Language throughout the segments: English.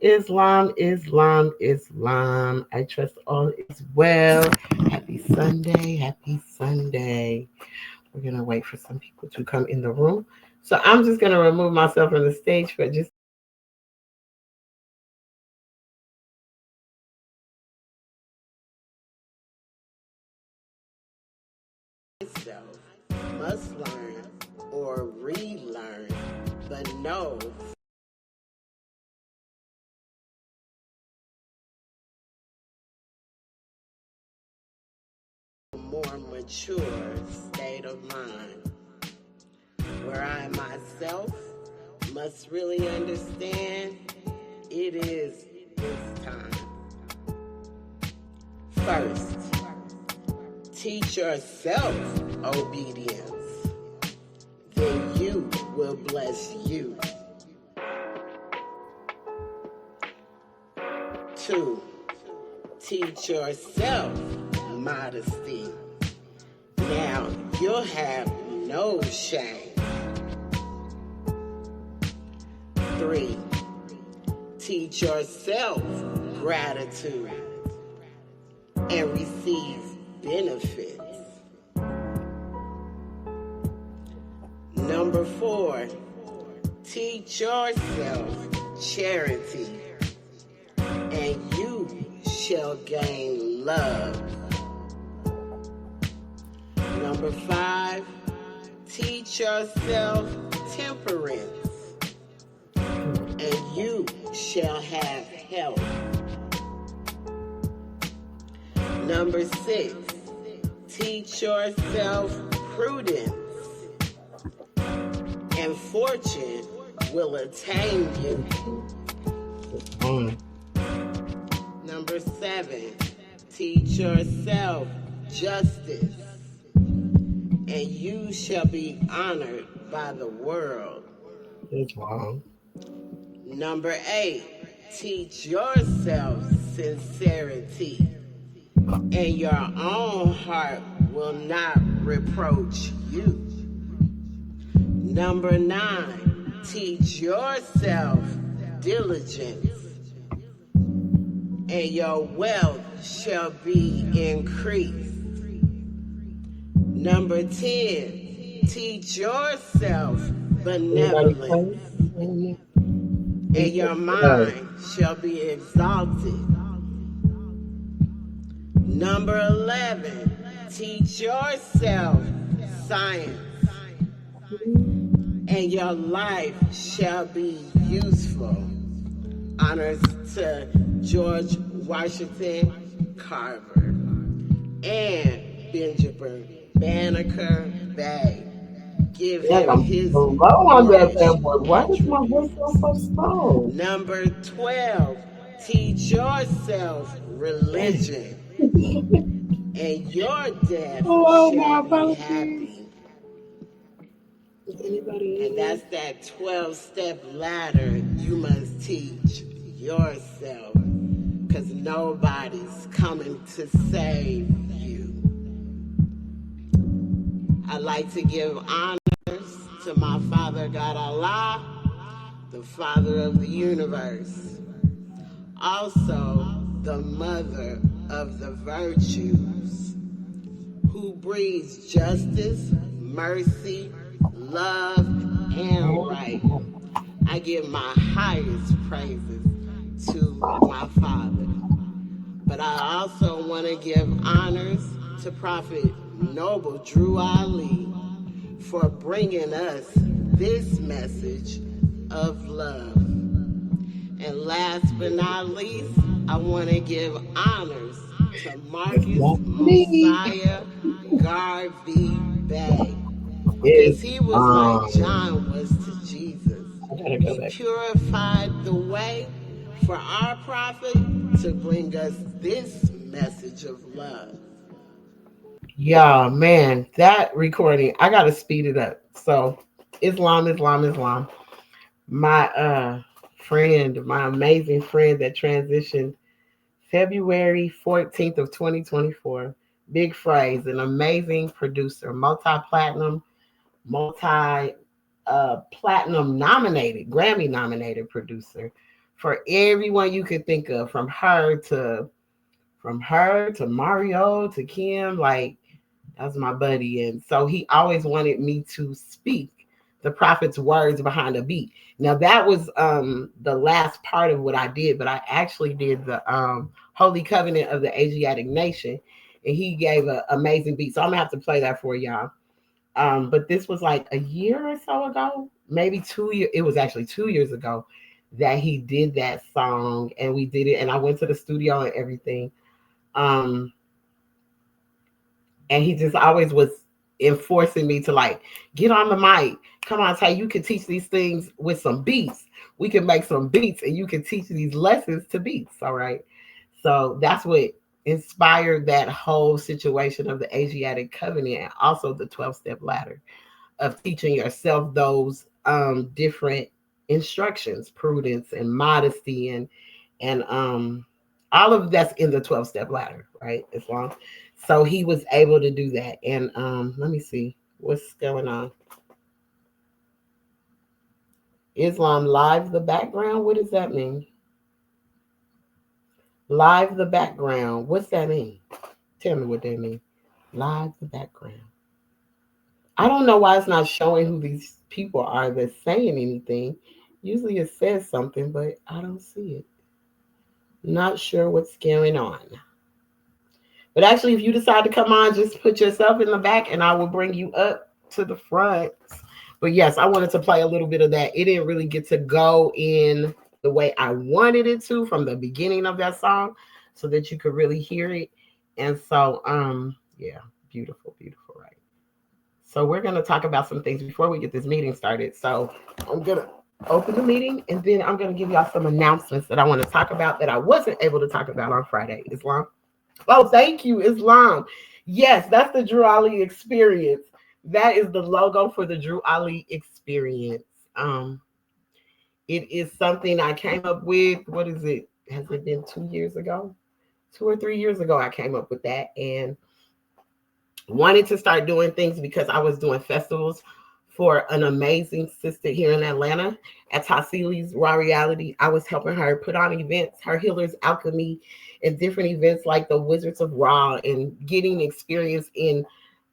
Islam, Islam, Islam. I trust all is well. Happy Sunday, happy Sunday. We're going to wait for some people to come in the room. So I'm just going to remove myself from the stage for just myself must learn or relearn, but no more mature state of mind where I myself must really understand it is this time. First, teach yourself obedience, then you will bless you. 2, teach yourself modesty. Now you'll have no shame. 3, teach yourself gratitude and receive benefits. Number 4, teach yourself charity and you shall gain love. Number 5, teach yourself temperance and you shall have health. Number 6, teach yourself prudence and fortune will attain you. Number 7, teach yourself justice and you shall be honored by the world. Number 8, teach yourself sincerity and your own heart will not reproach you. Number 9, teach yourself diligence and your wealth shall be increased. Number 10, teach yourself benevolence and your mind shall be exalted. Number 11, teach yourself science and your life shall be useful. Honors to George Washington Carver and Benjamin Banneker Bay. Give him his on that bad boy. Why is my voice so slow? Number 12, teach yourself religion and your death shall be happy. And that's that 12-step ladder you must teach yourself because nobody's coming to save you. I'd like to give honors to my Father God Allah, the Father of the universe, also the Mother of the virtues, who breeds justice, mercy, love, and right. I give my highest praises to my Father. But I also want to give honors to Prophet Noble Drew Ali for bringing us this message of love. And last but not least, I want to give honors to Marcus Mosiah Garvey Bay. Because he was like John was to Jesus. He purified the way for our prophet to bring us this message of love. Yeah, man, that recording, I gotta speed it up. So Islam, Islam, Islam. My friend, my amazing friend that transitioned February 14th of 2024. Big Phrase, an amazing producer, multi-platinum, multi platinum nominated, Grammy nominated producer for everyone you could think of, from her to Mario to Kim. Like, that's my buddy. And so he always wanted me to speak the prophet's words behind a beat. Now that was the last part of what I did, but I actually did the Holy Covenant of the Asiatic Nation, and he gave an amazing beat. So I'm gonna have to play that for y'all. But this was like a year or so ago, maybe 2 years. It was actually 2 years ago that he did that song, and we did it. And I went to the studio and everything. Um, and he just always was enforcing me to like get on the mic. Come on, Tay, you can teach these things with some beats. We can make some beats, and you can teach these lessons to beats. All right. So that's what inspired that whole situation of the Asiatic Covenant and also the 12-step ladder of teaching yourself those different instructions, prudence and modesty, and all of that's in the 12-step ladder, right? Islam. So he was able to do that. And let me see what's going on. Islam live the background. What does that mean? Live the background. What's that mean? Tell me what that means. Live the background. I don't know why it's not showing who these people are that's saying anything. Usually it says something, but I don't see it. Not sure what's going on. But actually, if you decide to come on, just put yourself in the back and I will bring you up to the front. But yes, I wanted to play a little bit of that. It didn't really get to go in the way I wanted it to from the beginning of that song so that you could really hear it. And so, yeah, beautiful, beautiful, right? So we're going to talk about some things before we get this meeting started. So I'm going to open the meeting and then I'm going to give y'all some announcements that I want to talk about that I wasn't able to talk about on Friday. Islam. Oh, thank you, Islam. Yes, that's the Drew Ali experience. That is the logo for the Drew Ali experience. Um, it is something I came up with. What is it? Has it been 2 years ago? 2 or 3 years ago, I came up with that and wanted to start doing things because I was doing festivals for an amazing sister here in Atlanta at Tassili's Raw Reality. I was helping her put on events, her Healer's Alchemy, and different events like the Wizards of Raw, and getting experience in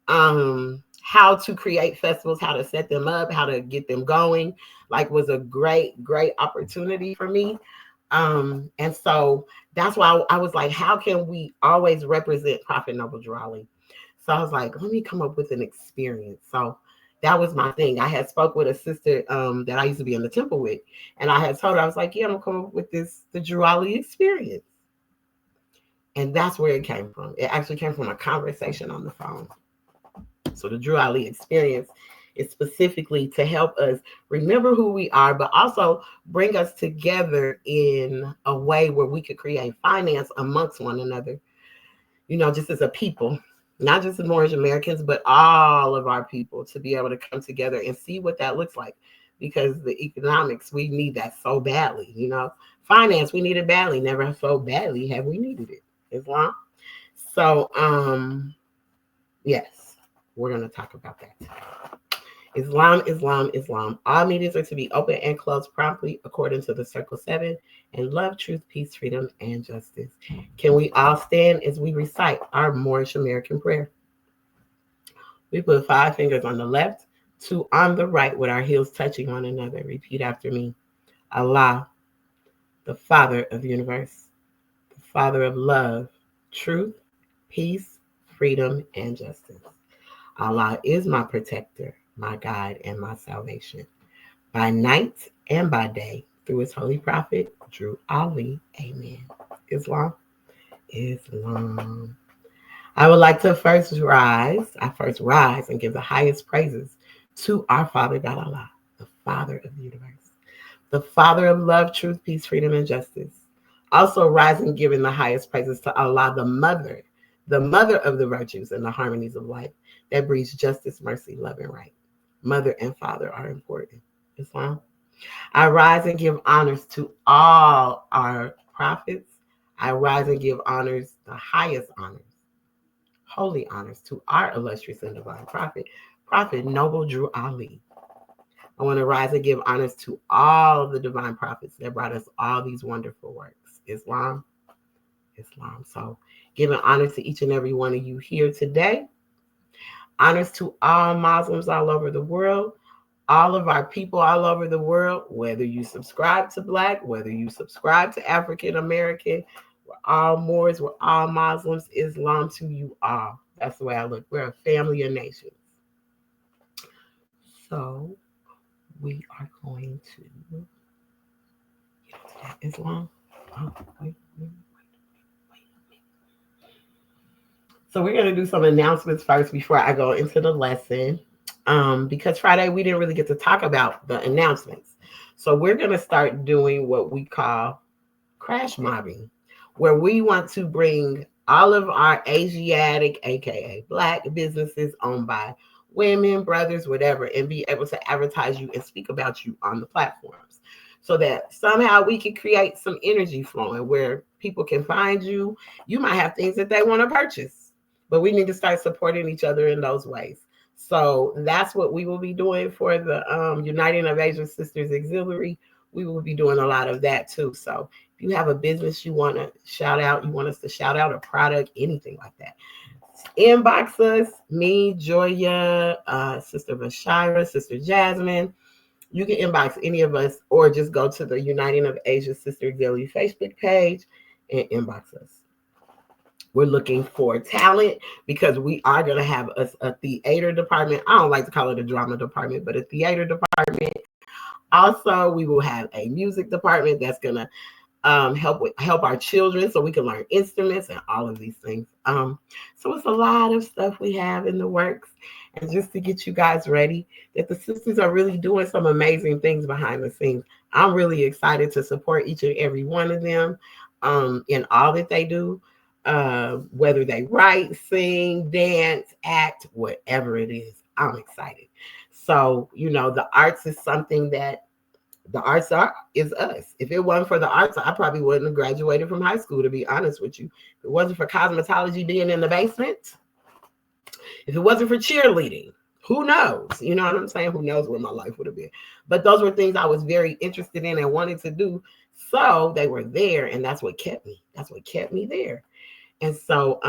how to create festivals, how to set them up, how to get them going. Like, was a great, great opportunity for me. And so that's why I was like, how can we always represent Prophet Noble Drew Ali? So I was like, let me come up with an experience. So that was my thing. I had spoke with a sister that I used to be in the temple with, and I had told her, I was like, yeah, I'm gonna come up with the Drew Ali experience. And that's where it came from. It actually came from a conversation on the phone. So the Drew Ali experience is specifically to help us remember who we are, but also bring us together in a way where we could create finance amongst one another, just as a people, not just as Moorish Americans, but all of our people to be able to come together and see what that looks like. Because the economics, we need that so badly, Finance, we need it badly. Never so badly have we needed it. Islam. So, yes, we're going to talk about that. Islam, Islam, Islam. All meetings are to be open and closed promptly according to the Circle 7 and love, truth, peace, freedom, and justice. Can we all stand as we recite our Moorish American prayer? We put 5 fingers on the left, 2 on the right with our heels touching one another. Repeat after me. Allah, the Father of the universe, the Father of love, truth, peace, freedom, and justice. Allah is my protector, my guide, and my salvation, by night and by day, through his holy prophet, Drew Ali. Amen. Islam. Islam. I would like to first rise and give the highest praises to our Father God Allah, the Father of the universe, the Father of love, truth, peace, freedom, and justice. Also rise and giving the highest praises to Allah, the mother of the virtues and the harmonies of life that breeds justice, mercy, love, and right. Mother and father are important. Islam. I rise and give honors to all our prophets. I rise and give honors, the highest honors, holy honors to our illustrious and divine prophet, Prophet Noble Drew Ali. I want to rise and give honors to all of the divine prophets that brought us all these wonderful works. Islam. So giving honor to each and every one of you here today. Honors to all Muslims all over the world, all of our people all over the world, whether you subscribe to Black, whether you subscribe to African American, we're all Moors, we're all Muslims, Islam to you all. That's the way I look. We're a family of nations. So we are going to get to that Islam. Oh, wait. So we're going to do some announcements first before I go into the lesson. Because Friday we didn't really get to talk about the announcements. So we're going to start doing what we call crash mobbing, where we want to bring all of our Asiatic, aka Black businesses owned by women, brothers, whatever, and be able to advertise you and speak about you on the platforms, so that somehow we can create some energy flowing where people can find you. You might have things that they want to purchase, but we need to start supporting each other in those ways. So that's what we will be doing for the Uniting of Asian Sisters Auxiliary. We will be doing a lot of that too. So if you have a business you want to shout out, you want us to shout out a product, anything like that, inbox us, me, Joya, Sister Bashira, Sister Jasmine. You can inbox any of us or just go to the Uniting of Asian Sister Auxiliary Facebook page and inbox us. We're looking for talent because we are going to have a theater department. I don't like to call it a drama department, but a theater department. Also, we will have a music department that's going to help our children so we can learn instruments and all of these things. So it's a lot of stuff we have in the works. And just to get you guys ready, that the sisters are really doing some amazing things behind the scenes. I'm really excited to support each and every one of them in all that they do. Whether they write, sing, dance, act, whatever it is, I'm excited. So, the arts is something that the arts is us. If it wasn't for the arts, I probably wouldn't have graduated from high school, to be honest with you. If it wasn't for cosmetology being in the basement, if it wasn't for cheerleading, who knows? You know what I'm saying? Who knows where my life would have been? But those were things I was very interested in and wanted to do. So they were there, and that's what kept me. That's what kept me there. And so,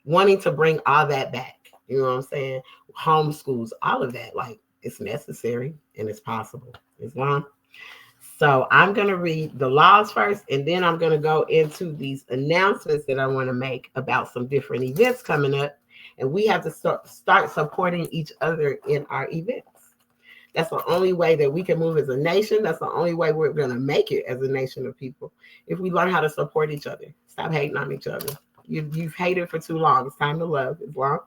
wanting to bring all that back, you know what I'm saying? Homeschools, all of that, like it's necessary and it's possible. Islam. So I'm going to read the laws first, and then I'm going to go into these announcements that I want to make about some different events coming up. And we have to start supporting each other in our events. That's the only way that we can move as a nation. That's the only way we're going to make it as a nation of people. If we learn how to support each other, stop hating on each other. You've hated for too long. It's time to love. Islam.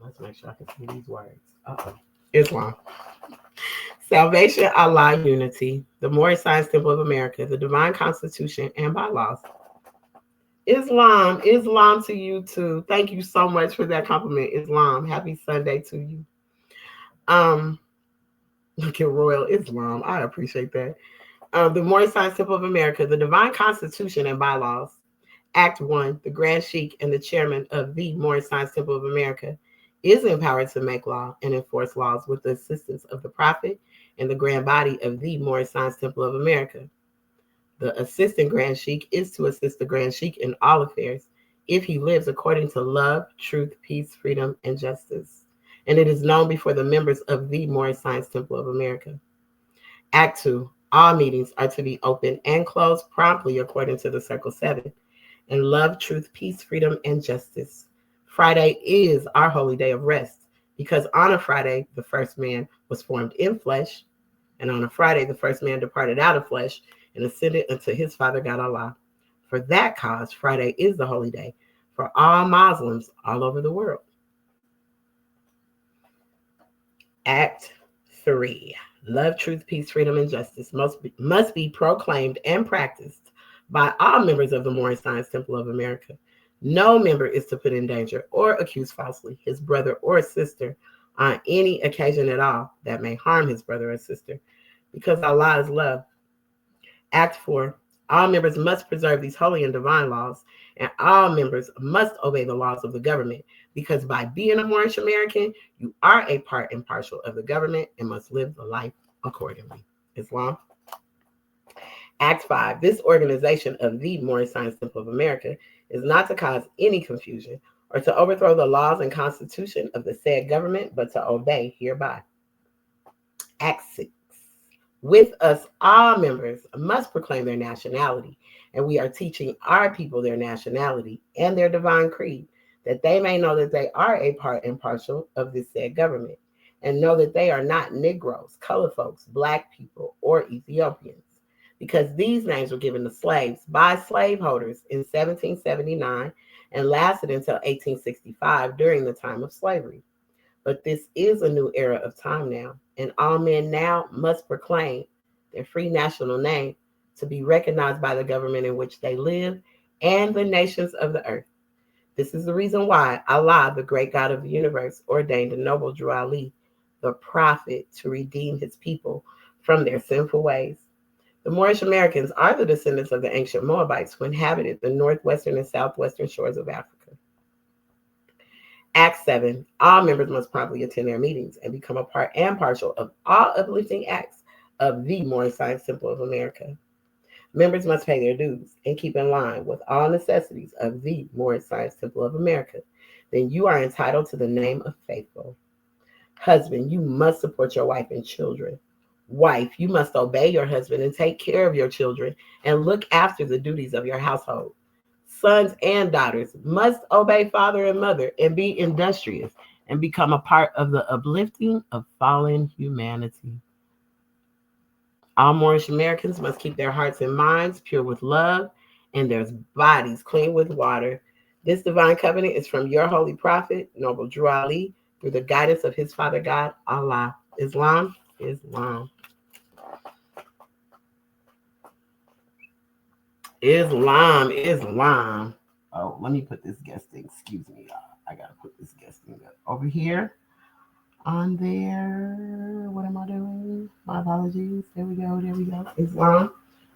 Let's make sure I can see these words. Islam. Salvation, Allah, unity, the Moorish Science Temple of America, the Divine Constitution, and bylaws. Islam to you too. Thank you so much for that compliment, Islam. Happy Sunday to you. Look at Royal Islam. I appreciate that. The Moorish Science Temple of America, the Divine Constitution and bylaws. Act 1, the Grand Sheikh and the chairman of the Moorish Science Temple of America is empowered to make law and enforce laws with the assistance of the Prophet and the Grand Body of the Moorish Science Temple of America. The assistant Grand Sheikh is to assist the Grand Sheikh in all affairs if he lives according to love, truth, peace, freedom, and justice. And it is known before the members of the Moorish Science Temple of America. Act 2, all meetings are to be open and closed promptly according to the Circle 7. And love, truth, peace, freedom, and justice. Friday is our holy day of rest because on a Friday, the first man was formed in flesh. And on a Friday, the first man departed out of flesh and ascended unto his Father God Allah. For that cause, Friday is the holy day for all Muslims all over the world. Act 3, love, truth, peace, freedom, and justice must be proclaimed and practiced by all members of the Moorish Science Temple of America. No member is to put in danger or accuse falsely his brother or sister on any occasion at all that may harm his brother or sister, because Allah is love. Act 4, all members must preserve these holy and divine laws, and all members must obey the laws of the government because by being a Moorish American, you are a part and partial of the government and must live the life accordingly. Islam. Act 5. This organization of the Moorish Science Temple of America is not to cause any confusion or to overthrow the laws and constitution of the said government, but to obey hereby. Act 6. With us, all members must proclaim their nationality, and we are teaching our people their nationality and their divine creed, that they may know that they are a part and partial of this said government, and know that they are not Negroes, colored folks, Black people, or Ethiopians, because these names were given to slaves by slaveholders in 1779 and lasted until 1865 during the time of slavery. But this is a new era of time now, and all men now must proclaim their free national name to be recognized by the government in which they live and the nations of the earth. This is the reason why Allah, the great God of the universe, ordained the noble Drew Ali, the prophet, to redeem his people from their sinful ways. The Moorish Americans are the descendants of the ancient Moabites who inhabited the northwestern and southwestern shores of Africa. Act 7. All members must promptly attend their meetings and become a part and partial of all uplifting acts of the Moorish Science Temple of America. Members must pay their dues and keep in line with all necessities of the Moorish Science Temple of America. Then you are entitled to the name of faithful. Husband, you must support your wife and children. Wife, you must obey your husband and take care of your children and look after the duties of your household. Sons and daughters must obey father and mother and be industrious and become a part of the uplifting of fallen humanity. All Moorish Americans must keep their hearts and minds pure with love and their bodies clean with water. This divine covenant is from your holy prophet, Noble Drew Ali, through the guidance of his Father God, Allah. Islam. Islam. Islam. Islam. Oh, let me put this guesting. Excuse me, y'all. I gotta put this guesting up over here. On there. What am I doing? My apologies. There we go. There we go. Islam.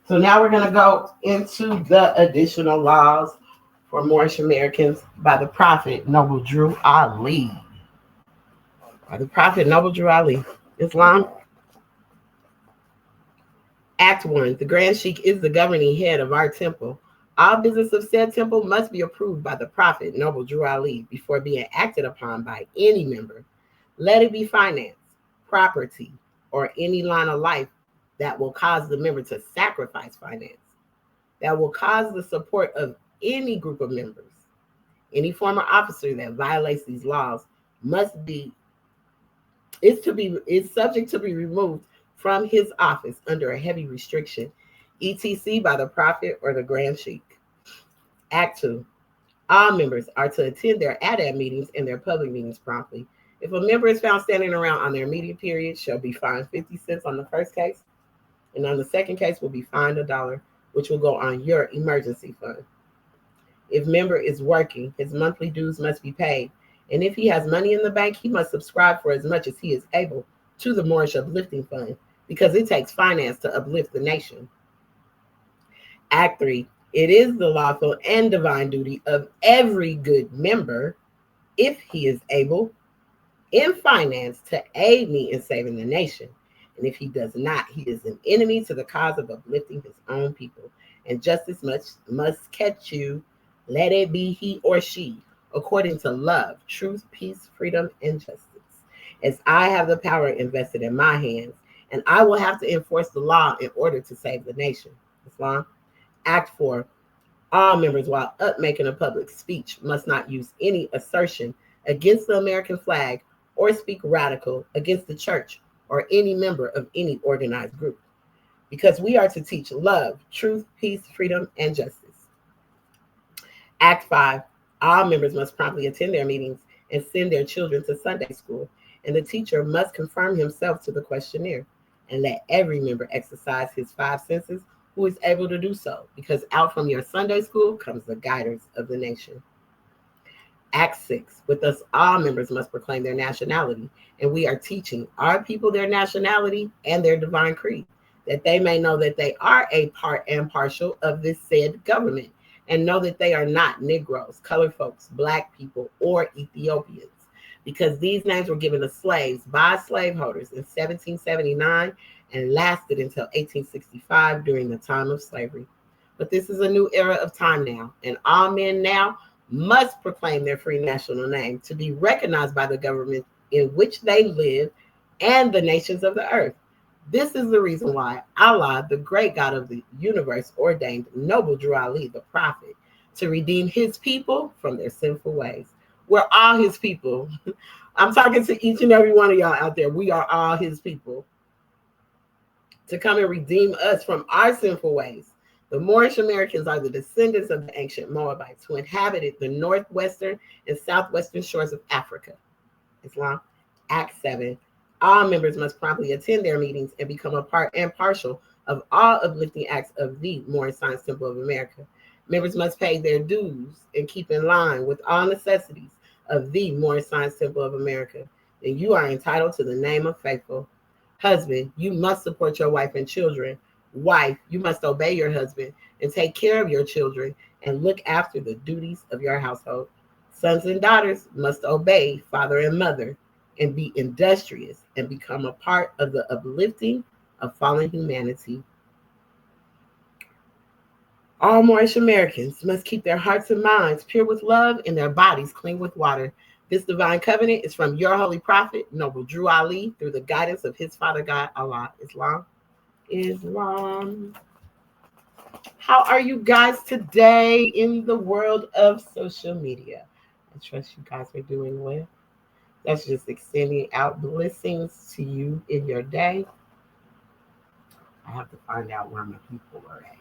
So now we're gonna go into the additional laws for Moorish Americans by the Prophet Noble Drew Ali. By the Prophet Noble Drew Ali. Islam. Act 1. The Grand Sheikh is the governing head of our temple. All business of said temple must be approved by the Prophet Noble Drew Ali before being acted upon by any member. Let it be finance, property, or any line of life that will cause the member to sacrifice finance, that will cause the support of any group of members. Any former officer that violates these laws is subject to be removed from his office under a heavy restriction, etc. by the Prophet or the Grand Sheikh. Act 2. All members are to attend their ADAB meetings and their public meetings promptly. If a member is found standing around on their meeting period, shall be fined 50 cents on the first case, and on the second case will be fined $1, which will go on your emergency fund. If member is working, his monthly dues must be paid, and if he has money in the bank, he must subscribe for as much as he is able to the Moorish Uplifting Fund, because it takes finance to uplift the nation. Act 3. It is the lawful and divine duty of every good member, if he is able, in finance, to aid me in saving the nation. And if he does not, he is an enemy to the cause of uplifting his own people. And justice must catch you, let it be he or she, according to love, truth, peace, freedom, and justice. As I have the power invested in my hands, and I will have to enforce the law in order to save the nation. Islam. Act 4. All members, while up making a public speech, must not use any assertion against the American flag or speak radical against the church or any member of any organized group, because we are to teach love, truth, peace, freedom, and justice. Act 5. All members must promptly attend their meetings and send their children to Sunday school, and the teacher must confirm himself to the questionnaire, and let every member exercise his 5 senses who is able to do so, because out from your Sunday school comes the guiders of the nation. Act 6. With us, all members must proclaim their nationality, and we are teaching our people their nationality and their divine creed, that they may know that they are a part and partial of this said government, and know that they are not Negroes, colored folks, Black people, or Ethiopians, because these names were given to slaves by slaveholders in 1779 and lasted until 1865 during the time of slavery. But this is a new era of time now, and all men now must proclaim their free national name to be recognized by the government in which they live and the nations of the earth. This is the reason why Allah, the great God of the universe, ordained Noble Drew Ali, the prophet, to redeem his people from their sinful ways. We're all his people. I'm talking to each and every one of y'all out there. We are all his people. To come and redeem us from our sinful ways. The Moorish Americans are the descendants of the ancient Moabites who inhabited the northwestern and southwestern shores of Africa. Islam, Act 7. All members must promptly attend their meetings and become a part and partial of all uplifting acts of the Moorish Science Temple of America. Members must pay their dues and keep in line with all necessities of the Moorish Science Temple of America. And you are entitled to the name of faithful. Husband, you must support your wife and children. Wife, you must obey your husband and take care of your children and look after the duties of your household. Sons and daughters must obey father and mother and be industrious and become a part of the uplifting of fallen humanity. All Moorish Americans must keep their hearts and minds pure with love and their bodies clean with water. This divine covenant is from your holy prophet, Noble Drew Ali, through the guidance of his father God, Allah. Islam. How are you guys today in the world of social media? I trust you guys are doing well. That's just extending out blessings to you in your day. I have to find out where my people are at.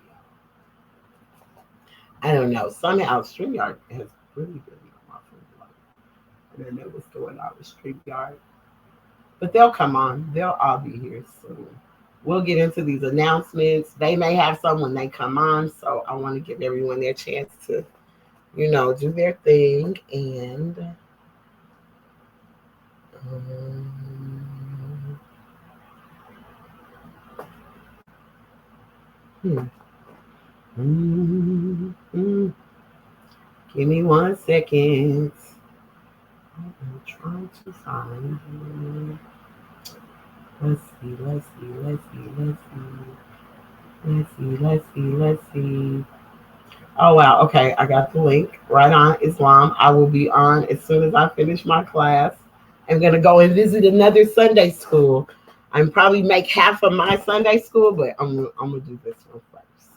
I don't know. Somehow StreamYard has really been on my phone. I don't know what's going on with StreamYard. But they'll come on. They'll all be here soon. We'll get into these announcements. They may have some when they come on. So I want to give everyone their chance to, do their thing. And give me 1 second. I'm trying to find. Let's see. Oh, wow. Okay. I got the link right on Islam. I will be on as soon as I finish my class. I'm going to go and visit another Sunday school. I'm probably make half of my Sunday school, but I'm going to do this one first.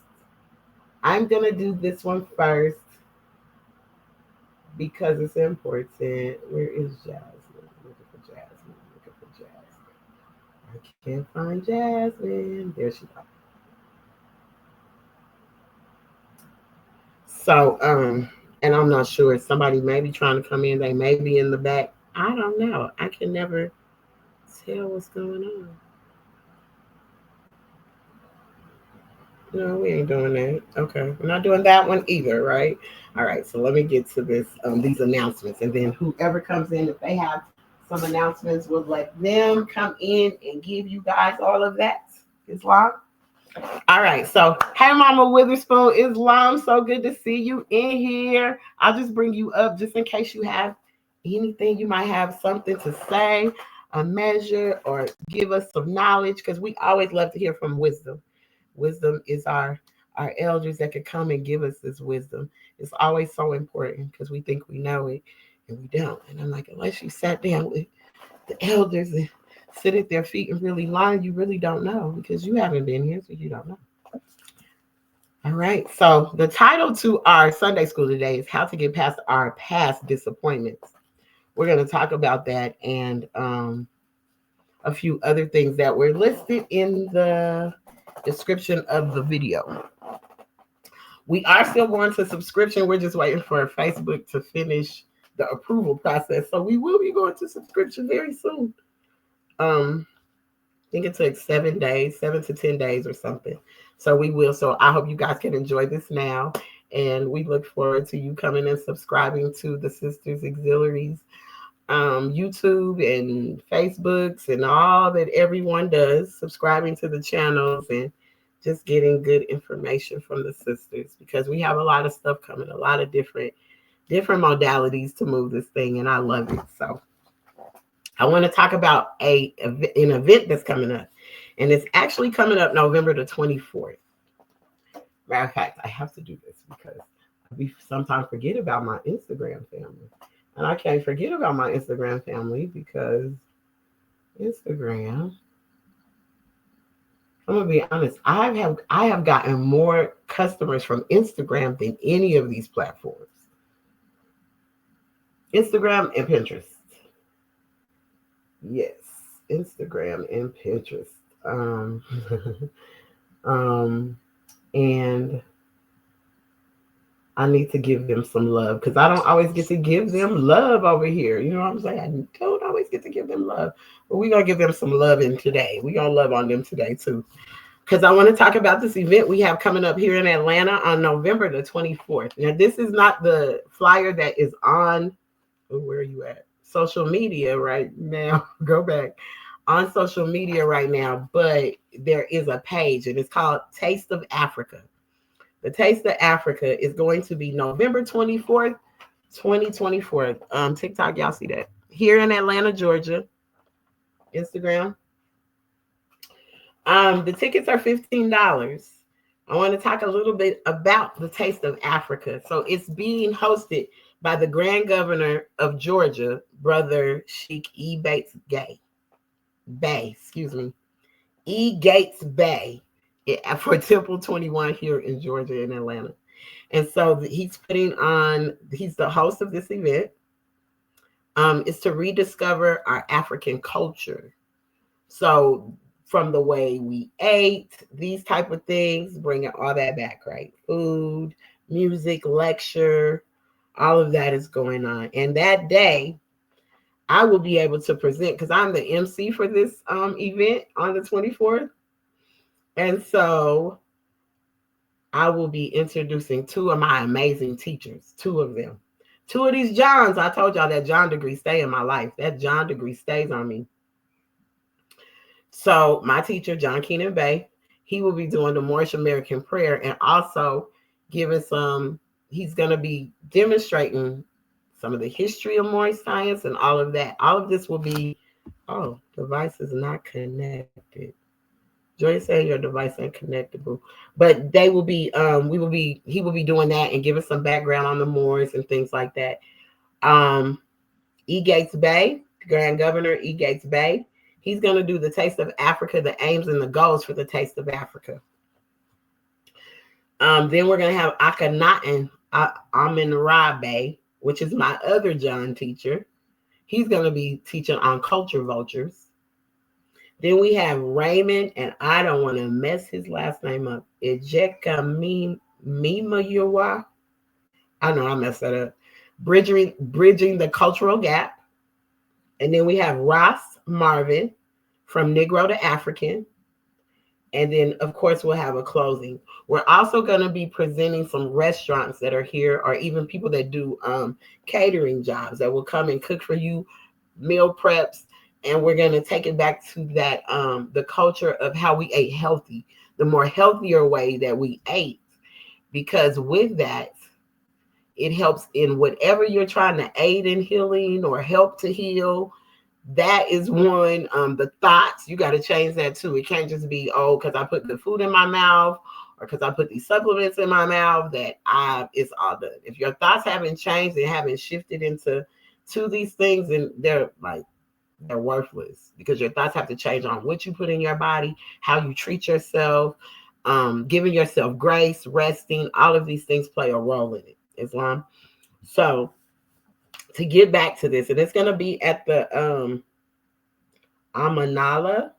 I'm going to do this one first because it's important. Where is Jasmine? Looking for Jasmine. I can't find Jasmine. There she goes. So, and I'm not sure. Somebody may be trying to come in. They may be in the back. I don't know. I can never tell what's going on. No, we ain't doing that. Okay, we're not doing that one either, right? All right. So let me get to this, these announcements, and then whoever comes in, if they have some announcements, we'll let them come in and give you guys all of that. Islam. All right. So, hey, Mama Witherspoon, Islam. So good to see you in here. I'll just bring you up just in case you have anything. You might have something to say, a measure, or give us some knowledge, because we always love to hear from wisdom. Wisdom is our elders that could come and give us this wisdom. It's always so important because we think we know it and we don't. And I'm like, unless you sat down with the elders and sit at their feet and really learn, you really don't know because you haven't been here, so you don't know. All right. So the title to our Sunday school today is How to Get Past Our Past Disappointments. We're going to talk about that and a few other things that were listed in the description of the video. We are still going to subscription. We're just waiting for Facebook to finish the approval process. So we will be going to subscription very soon. I think it took 7 days, 7 to 10 days or something. So we will. So I hope you guys can enjoy this now. And we look forward to you coming and subscribing to the Sisters Auxiliaries YouTube and Facebooks and all that everyone does, subscribing to the channels and just getting good information from the sisters, because we have a lot of stuff coming, a lot of different modalities to move this thing, and I love it. So I want to talk about an event that's coming up, and it's actually coming up November the 24th. Matter of fact, I have to do this because we sometimes forget about my Instagram family. And I can't forget about my Instagram family because Instagram, I'm gonna be honest, I have gotten more customers from Instagram than any of these platforms. Instagram and Pinterest. Yes, Instagram and Pinterest. Um, and I need to give them some love because I don't always get to give them love over here. You know what I'm saying? I don't always get to give them love, but we're gonna give them some love in today. We're gonna love on them today too, because I want to talk about this event we have coming up here in Atlanta on November the 24th. Now, this is not the flyer that is on, where are you at? Social media right now. Go back on social media right now, but there is a page and it's called Taste of Africa. The Taste of Africa is going to be November 24th, 2024. TikTok, y'all see that? Here in Atlanta, Georgia. Instagram. The tickets are $15. I want to talk a little bit about the Taste of Africa. So it's being hosted by the Grand Governor of Georgia, Brother Sheikh E. Bates Bay, E. Gates Bay, for Temple 21 here in Georgia in Atlanta. And so he's the host of this event. Is to rediscover our African culture. So from the way we ate, these type of things, bringing all that back, right? Food, music, lecture, all of that is going on. And that day, I will be able to present because I'm the MC for this event on the 24th. And so I will be introducing two of my amazing teachers, two of them. Two of these Johns, I told y'all that John degree stay in my life. That John degree stays on me. So my teacher, John Keenan Bay, he will be doing the Moorish American prayer and also giving he's going to be demonstrating some of the history of Moorish science and all of that. All of this will be, device is not connected. Joy said your device ain't connectable. But he will be doing that and giving some background on the Moors and things like that. E. Gates Bay, Grand Governor E. Gates Bay, he's going to do the Taste of Africa, the aims and the goals for the Taste of Africa. Then we're going to have Akhenaten Amen-Ra, which is my other John teacher. He's going to be teaching on culture vultures. Then we have Raymond, and I don't want to mess his last name up, Ejeka Mimayowa. I know I messed that up. Bridging the cultural gap. And then we have Ross Marvin from Negro to African. And then, of course, we'll have a closing. We're also going to be presenting some restaurants that are here or even people that do catering jobs that will come and cook for you, meal preps. And we're going to take it back to that, the culture of how we ate healthy, the more healthier way that we ate. Because with that, it helps in whatever you're trying to aid in healing or help to heal. That is one. The thoughts, you got to change that too. It can't just be, because I put the food in my mouth or because I put these supplements in my mouth that it's all done. If your thoughts haven't changed and haven't shifted into these things, and they're worthless because your thoughts have to change on what you put in your body, how you treat yourself, giving yourself grace, resting. All of these things play a role in it, Islam. So to get back to this, and it's going to be at the Amanala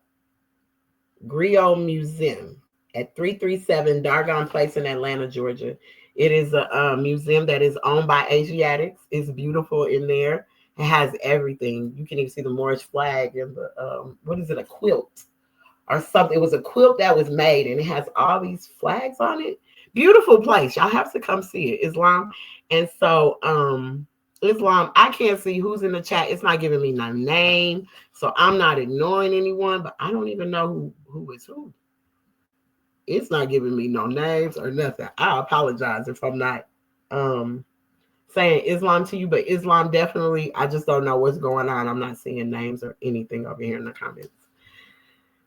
Griot Museum at 337 Dargon Place in Atlanta, Georgia. It is a museum that is owned by Asiatics. It's beautiful in there. It has everything. You can even see the Moorish flag and the, a quilt or something. It was a quilt that was made and it has all these flags on it. Beautiful place. Y'all have to come see it, Islam. And so, Islam, I can't see who's in the chat. It's not giving me my name. So I'm not ignoring anyone, but I don't even know who is who. It's not giving me no names or nothing. I apologize if I'm not um saying Islam to you, but Islam definitely, I just don't know what's going on. I'm not seeing names or anything over here in the comments.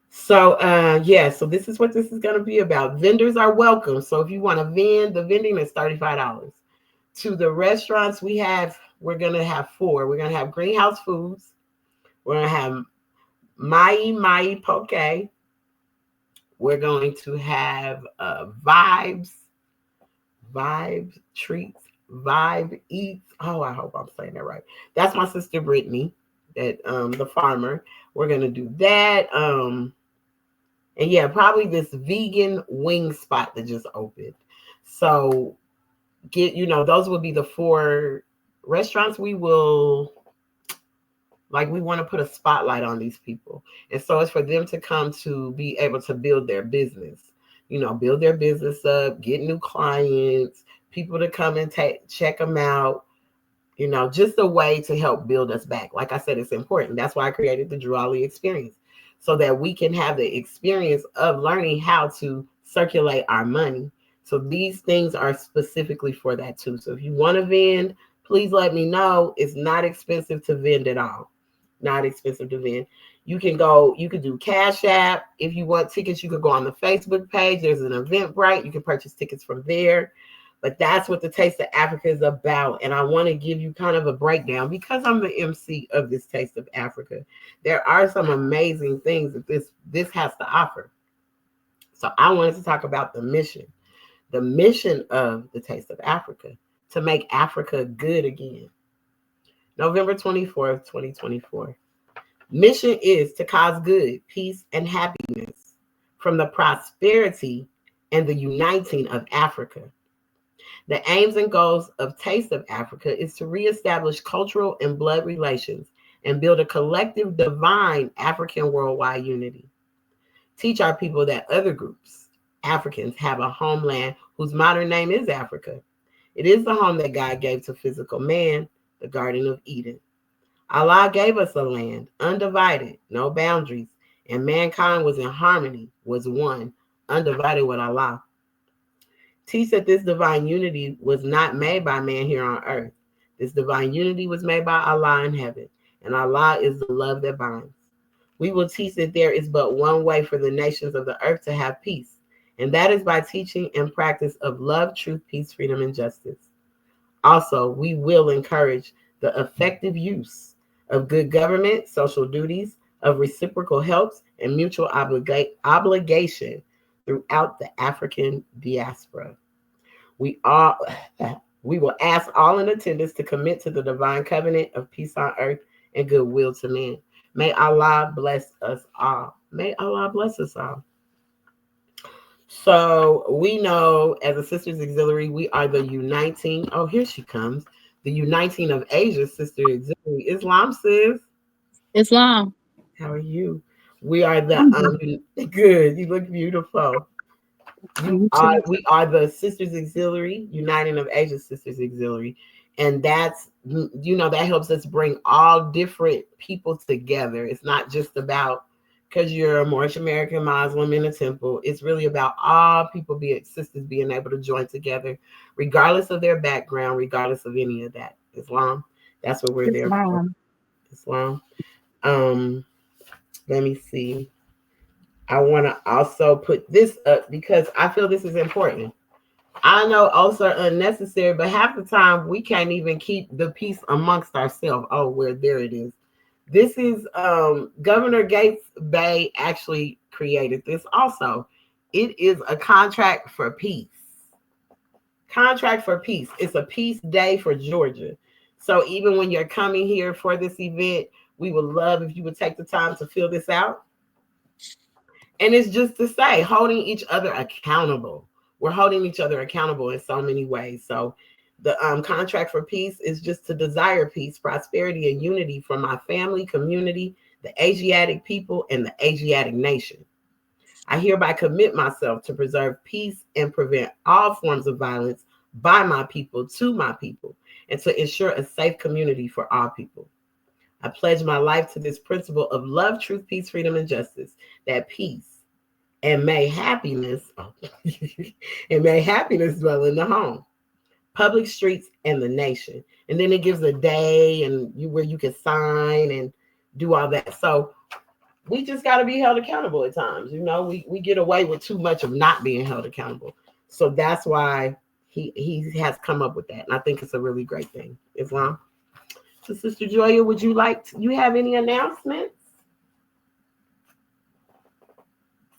So yeah, so this is what this is gonna be about. Vendors are welcome. So if you want to vend, the vending is $35. To the restaurants we're gonna have four. We're gonna have Greenhouse Foods, we're gonna have Mai Poke, we're going to have Vibes Treats, Vibe Eats. Oh, I hope I'm saying that right. That's my sister Brittany, that the farmer. We're gonna do that. And yeah, probably this vegan wing spot that just opened. So those will be the four restaurants we want to put a spotlight on these people. And so it's for them to come to be able to build their business, build their business up, get new clients, people to come and check them out, just a way to help build us back. Like I said, it's important. That's why I created the Drew Ali experience, so that we can have the experience of learning how to circulate our money. So these things are specifically for that too. So if you want to vend, please let me know. It's not expensive to vend at all. Not expensive to vend. You can do Cash App. If you want tickets, you could go on the Facebook page. There's an Eventbrite. You can purchase tickets from there. But that's what the Taste of Africa is about. And I want to give you kind of a breakdown because I'm the MC of this Taste of Africa. There are some amazing things that this has to offer. So I wanted to talk about the mission of the Taste of Africa, to make Africa good again. November 24th, 2024. Mission is to cause good, peace, and happiness from the prosperity and the uniting of Africa. The aims and goals of Taste of Africa is to reestablish cultural and blood relations and build a collective divine African worldwide unity. Teach our people that other groups, Africans, have a homeland whose modern name is Africa. It is the home that God gave to physical man, the Garden of Eden. Allah gave us a land, undivided, no boundaries, and mankind was in harmony, was one, undivided with Allah. Teach that this divine unity was not made by man here on earth. This divine unity was made by Allah in heaven, and Allah is the love that binds. We will teach that there is but one way for the nations of the earth to have peace, and that is by teaching and practice of love, truth, peace, freedom, and justice. Also, we will encourage the effective use of good government, social duties, of reciprocal helps, and mutual obligation throughout the African diaspora. We will ask all in attendance to commit to the divine covenant of peace on earth and goodwill to men. May Allah bless us all. May Allah bless us all. So we know as a Sisters Auxiliary, we are the uniting. Oh, here she comes. The uniting of Asia Sister Auxiliary. Islam, sis. Islam. How are you? We are the good. You look beautiful. We are the Sisters Auxiliary, Uniting of Asia Sisters Auxiliary. And that's, that helps us bring all different people together. It's not just about because you're a Moorish American Muslim in a temple. It's really about all people sisters being able to join together, regardless of their background, regardless of any of that. Islam. That's what we're there for. Islam. Let me see. I want to also put this up because I feel this is important. I know oaths are unnecessary, but half the time we can't even keep the peace amongst ourselves. Oh, there it is. This is Governor Gates Bay actually created this also. It is a contract for peace. Contract for peace. It's a peace day for Georgia. So even when you're coming here for this event, we would love if you would take the time to fill this out. And it's just to say, holding each other accountable. We're holding each other accountable in so many ways. So the contract for peace is just to desire peace, prosperity, and unity for my family, community, the Asiatic people, and the Asiatic nation. I hereby commit myself to preserve peace and prevent all forms of violence by my people to my people, and to ensure a safe community for all people. I pledge my life to this principle of love, truth, peace, freedom, and justice, that peace and may happiness and may happiness dwell in the home, public streets, and the nation. And then it gives a day and where you can sign and do all that. So we just got to be held accountable at times. We get away with too much of not being held accountable. So that's why he has come up with that. And I think it's a really great thing. Islam. So Sister Joya, would you you have any announcements?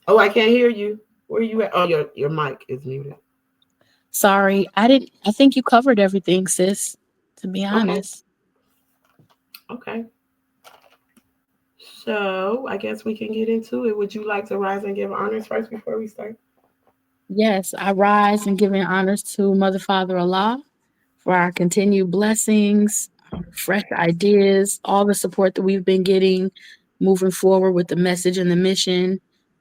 Oh, I can't hear you. Where are you at? Oh, your mic is muted. Sorry, I think you covered everything, sis, to be honest. Okay. So I guess we can get into it. Would you like to rise and give honors first before we start? Yes, I rise and giving honors to Mother, Father, Allah for our continued blessings, our fresh ideas, all the support that we've been getting moving forward with the message and the mission.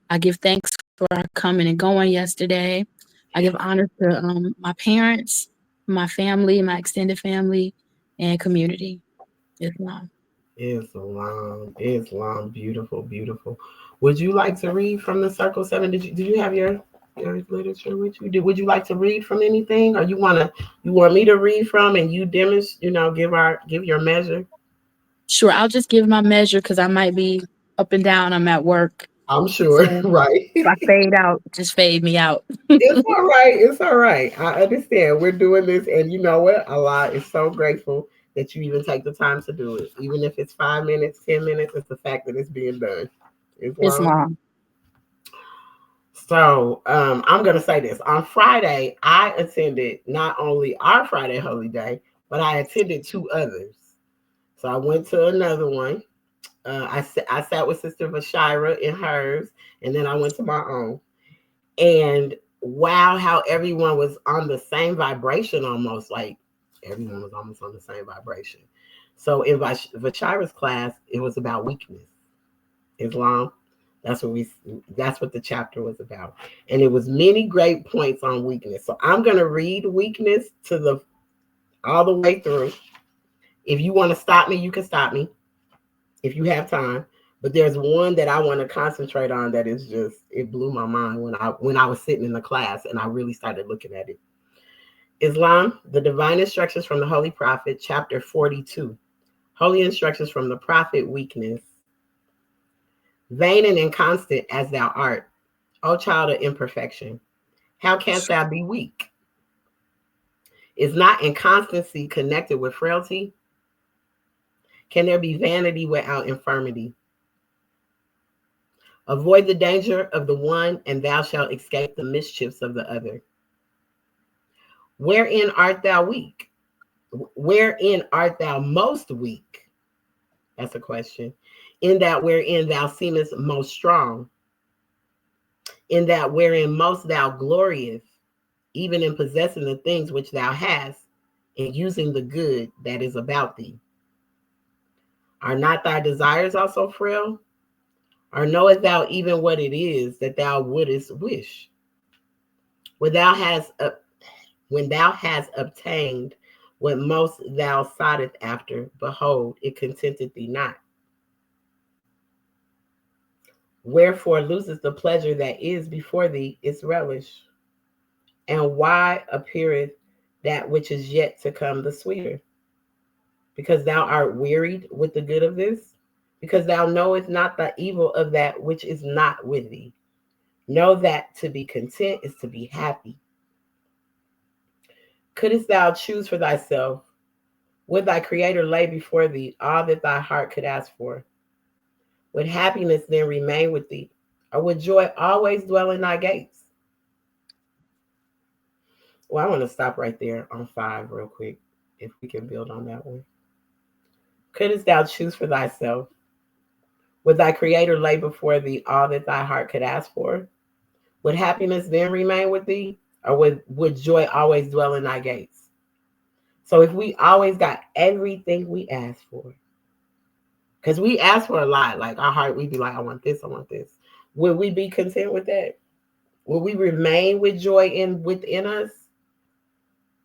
I give thanks for our coming and going yesterday. I give honor to my parents, my family, my extended family, and community. Islam. Islam, beautiful, beautiful. Would you like to read from the Circle 7? Did you have your literature with you? Would you like to read from anything, or you want me to read from and you demonstrate? Give your measure. Sure, I'll just give my measure because I might be up and down. I'm at work. I'm sure, so, right? If I fade out, just fade me out. It's all right. It's all right. I understand. We're doing this, and you know what? Allah is so grateful that you even take the time to do it, even if it's 5 minutes, 10 minutes. It's the fact that it's being done. Islam. So I'm going to say this. On Friday, I attended not only our Friday Holy Day, but I attended 2 others. So I went to another one. I sat with Sister Vashira in hers, and then I went to my own. And wow, how everyone was on the same vibration almost. Like everyone was almost on the same vibration. So in Vashira's class, it was about weakness. Islam. That's what the chapter was about. And it was many great points on weakness. So I'm going to read weakness all the way through. If you want to stop me, you can stop me if you have time. But there's one that I want to concentrate on that is it blew my mind when I was sitting in the class and I really started looking at it. Islam, the divine instructions from the Holy Prophet, chapter 42. Holy instructions from the Prophet, weakness. Vain and inconstant as thou art, O child of imperfection, how canst thou be weak? Is not inconstancy connected with frailty? Can there be vanity without infirmity? Avoid the danger of the one, and thou shalt escape the mischiefs of the other. Wherein art thou weak? Wherein art thou most weak? That's a question. In that wherein thou seemest most strong. In that wherein most thou glorieth, even in possessing the things which thou hast, and using the good that is about thee. Are not thy desires also frail? Or knowest thou even what it is that thou wouldest wish? When thou hast obtained what most thou soughtest after, behold, it contented thee not. Wherefore losest the pleasure that is before thee its relish? And why appeareth that which is yet to come the sweeter? Because thou art wearied with the good of this? Because thou knowest not the evil of that which is not with thee. Know that to be content is to be happy. Couldst thou choose for thyself, would thy Creator lay before thee all that thy heart could ask for? Would happiness then remain with thee, or would joy always dwell in thy gates? Well, I want to stop right there on 5 real quick, if we can build on that one. Couldst thou choose for thyself, would thy Creator lay before thee all that thy heart could ask for? Would happiness then remain with thee, or would joy always dwell in thy gates? So if we always got everything we ask for, because we ask for a lot, like our heart, we'd be like, I want this, I want this. Would we be content with that? Will we remain with joy within us?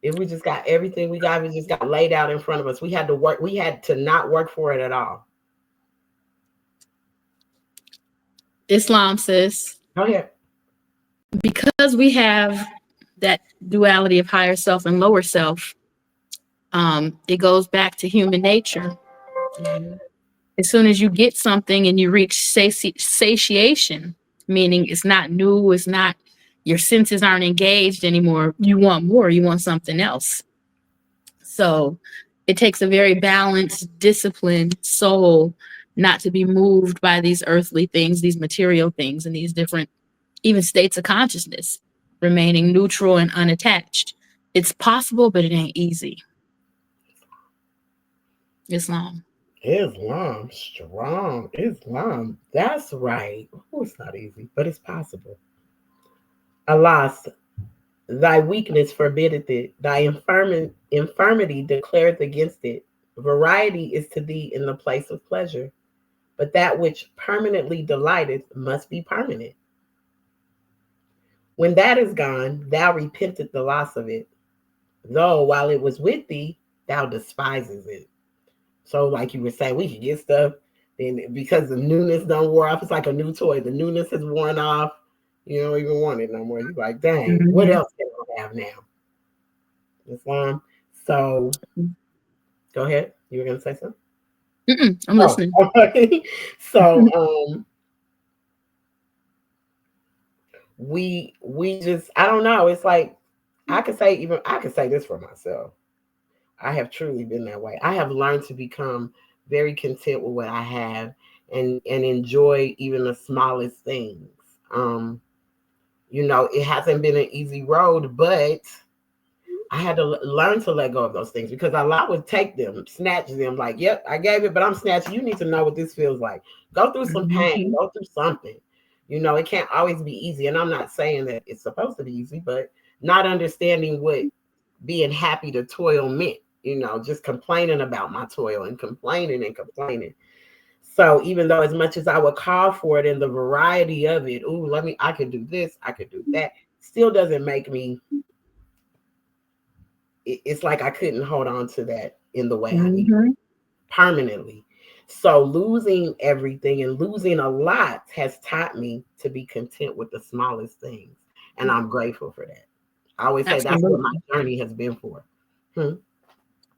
If we just got everything we just got laid out in front of us, we had to not work for it at all. Islam, sis. Go ahead. because we have that duality of higher self and lower self, it goes back to human nature. Mhm. As soon as you get something and you reach satiation, meaning it's not new, it's not, your senses aren't engaged anymore, you want more, you want something else. So it takes a very balanced, disciplined soul not to be moved by these earthly things, these material things, and these different, even states of consciousness, remaining neutral and unattached. It's possible, but it ain't easy. Islam. Islam, strong. Islam. That's right. Oh, it's not easy, but it's possible. Alas, thy weakness forbiddeth it. Thy infirmity declareth against it. Variety is to thee in the place of pleasure, but that which permanently delighteth must be permanent. When that is gone, thou repenteth the loss of it. Though while it was with thee, thou despisest it. So, like you were saying, we can get stuff, then because the newness don't wear off, it's like a new toy. The newness has worn off. You don't even want it no more. You're like, dang, what Mhm. else can I have now? Islam. So, go ahead. You were gonna say something? I'm Oh, listening. okay. So, we just, I don't know. It's like I could say this for myself. I have truly been that way. I have learned to become very content with what I have and enjoy even the smallest things. Um, it hasn't been an easy road, but I had to learn to let go of those things because Allah would take them, snatch them, like, yep, I gave it, but I'm snatching. You need to know what this feels like. Go through some pain, Mhm. go through something. It can't always be easy. And I'm not saying that it's supposed to be easy, but not understanding what being happy to toil meant, just complaining about my toil and complaining and complaining. So even though as much as I would call for it and the variety of it, I could do this, I could do that, still doesn't make me, it's like I couldn't hold on to that in the way I need Mhm. permanently. So losing everything and losing a lot has taught me to be content with the smallest things. And I'm grateful for that. I always say that's what my Absolutely. journey has been for. Hmm.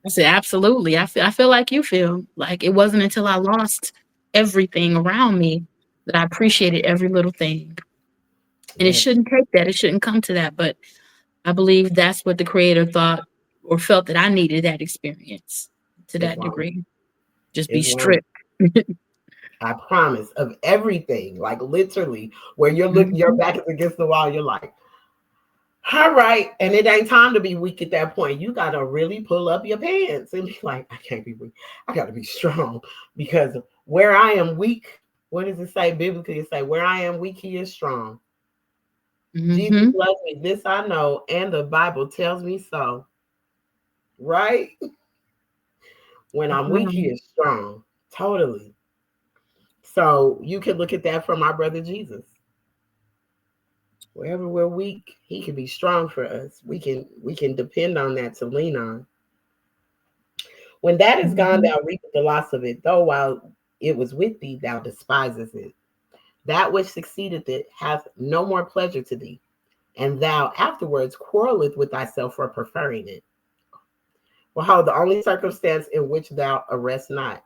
I said, absolutely. I feel like you feel. Like it wasn't until I lost everything around me that I appreciated every little thing. And it Yes, shouldn't take that. It shouldn't come to that. But I believe that's what the creator thought or felt that I needed that experience to that Islam. degree. Just be Islam. stripped. I promise of everything, like literally, where your Mhm. back is against the wall, you're like, all right, and it ain't time to be weak at that point. You gotta really pull up your pants and be like, I can't be weak. I gotta be strong because where I am weak, what does it say biblically? It say, where I am weak, he is strong. Jesus Mhm. loves me. This I know, and the Bible tells me so. Right? When I'm weak, he is strong. Totally. So you can look at that from our brother Jesus. Wherever we're weak, he can be strong for us. We can depend on that to lean on. When that is gone, Mhm. thou reapest the loss of it, though while it was with thee, thou despisest it. That which succeedeth it hath no more pleasure to thee, and thou afterwards quarreleth with thyself for preferring it. Well, the only circumstance in which thou arrest not.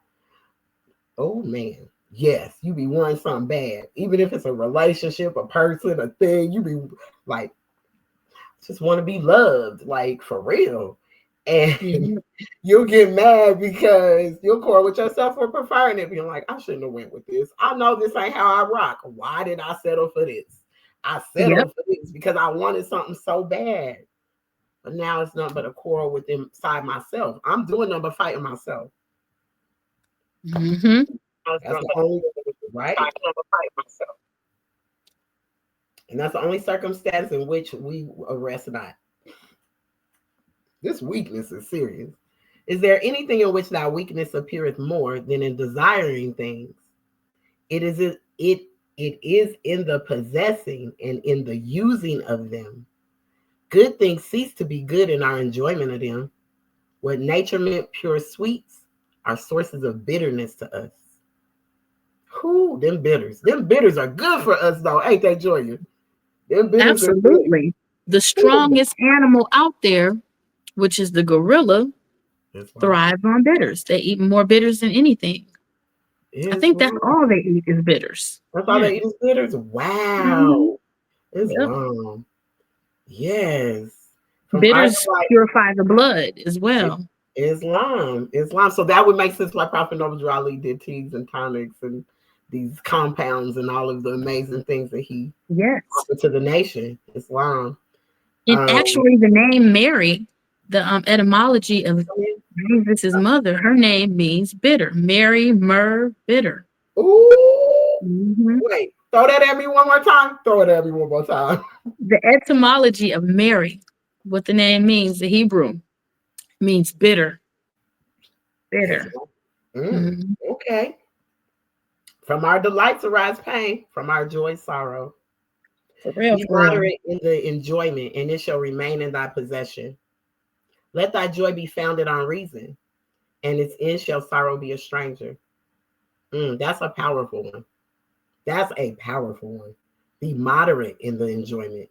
Oh man. Yes, you be wanting something bad. Even if it's a relationship, a person, a thing, you be like, just want to be loved, like for real. And Yeah. you'll get mad because you'll quarrel with yourself for preferring it, being like, I shouldn't have went with this. I know this ain't how I rock. Why did I settle for this? I Yep. settled for this because I wanted something so bad. But now it's nothing but a quarrel with inside myself. I'm doing nothing but fighting myself. Mhm. That's the only right. And that's the only circumstance in which we arrest not. This weakness is serious. Is there anything in which thy weakness appeareth more than in desiring things? It is in the possessing and in the using of them. Good things cease to be good in our enjoyment of them. What nature meant pure sweets are sources of bitterness to us. Who them bitters? Them bitters are good for us though, ain't they, Joya? Them bitters are good. Absolutely. The strongest animal out there, which is the gorilla, Islam. thrives on bitters. They eat more bitters than anything. I think that's Islam. all they eat is bitters. That's all Yeah. they eat is bitters. Mhm. Wow. Yep. Islam. Yes. From Bitters Arthritis. purify the blood as well. Islam. Islam. So that would make sense why Prophet Noble Ali did teas and tonics and these compounds and all of the amazing things that he Yes. offered to the nation. Islam. And Um, actually, the name Mary, the etymology of Jesus' mother, her name means bitter. Mary, myrrh, bitter. ooh. Mhm. Wait. Throw that at me one more time. Throw it at me one more time. The etymology of Mary, what the name means, the Hebrew, means bitter. Bitter. Islam. Mm, Mhm. okay. From our delights arise pain, from our joy sorrow. For real, Be for real. moderate in the enjoyment, and it shall remain in thy possession. Let thy joy be founded on reason, and its end shall sorrow be a stranger. That's a powerful one. That's a powerful one. Be moderate in the enjoyment,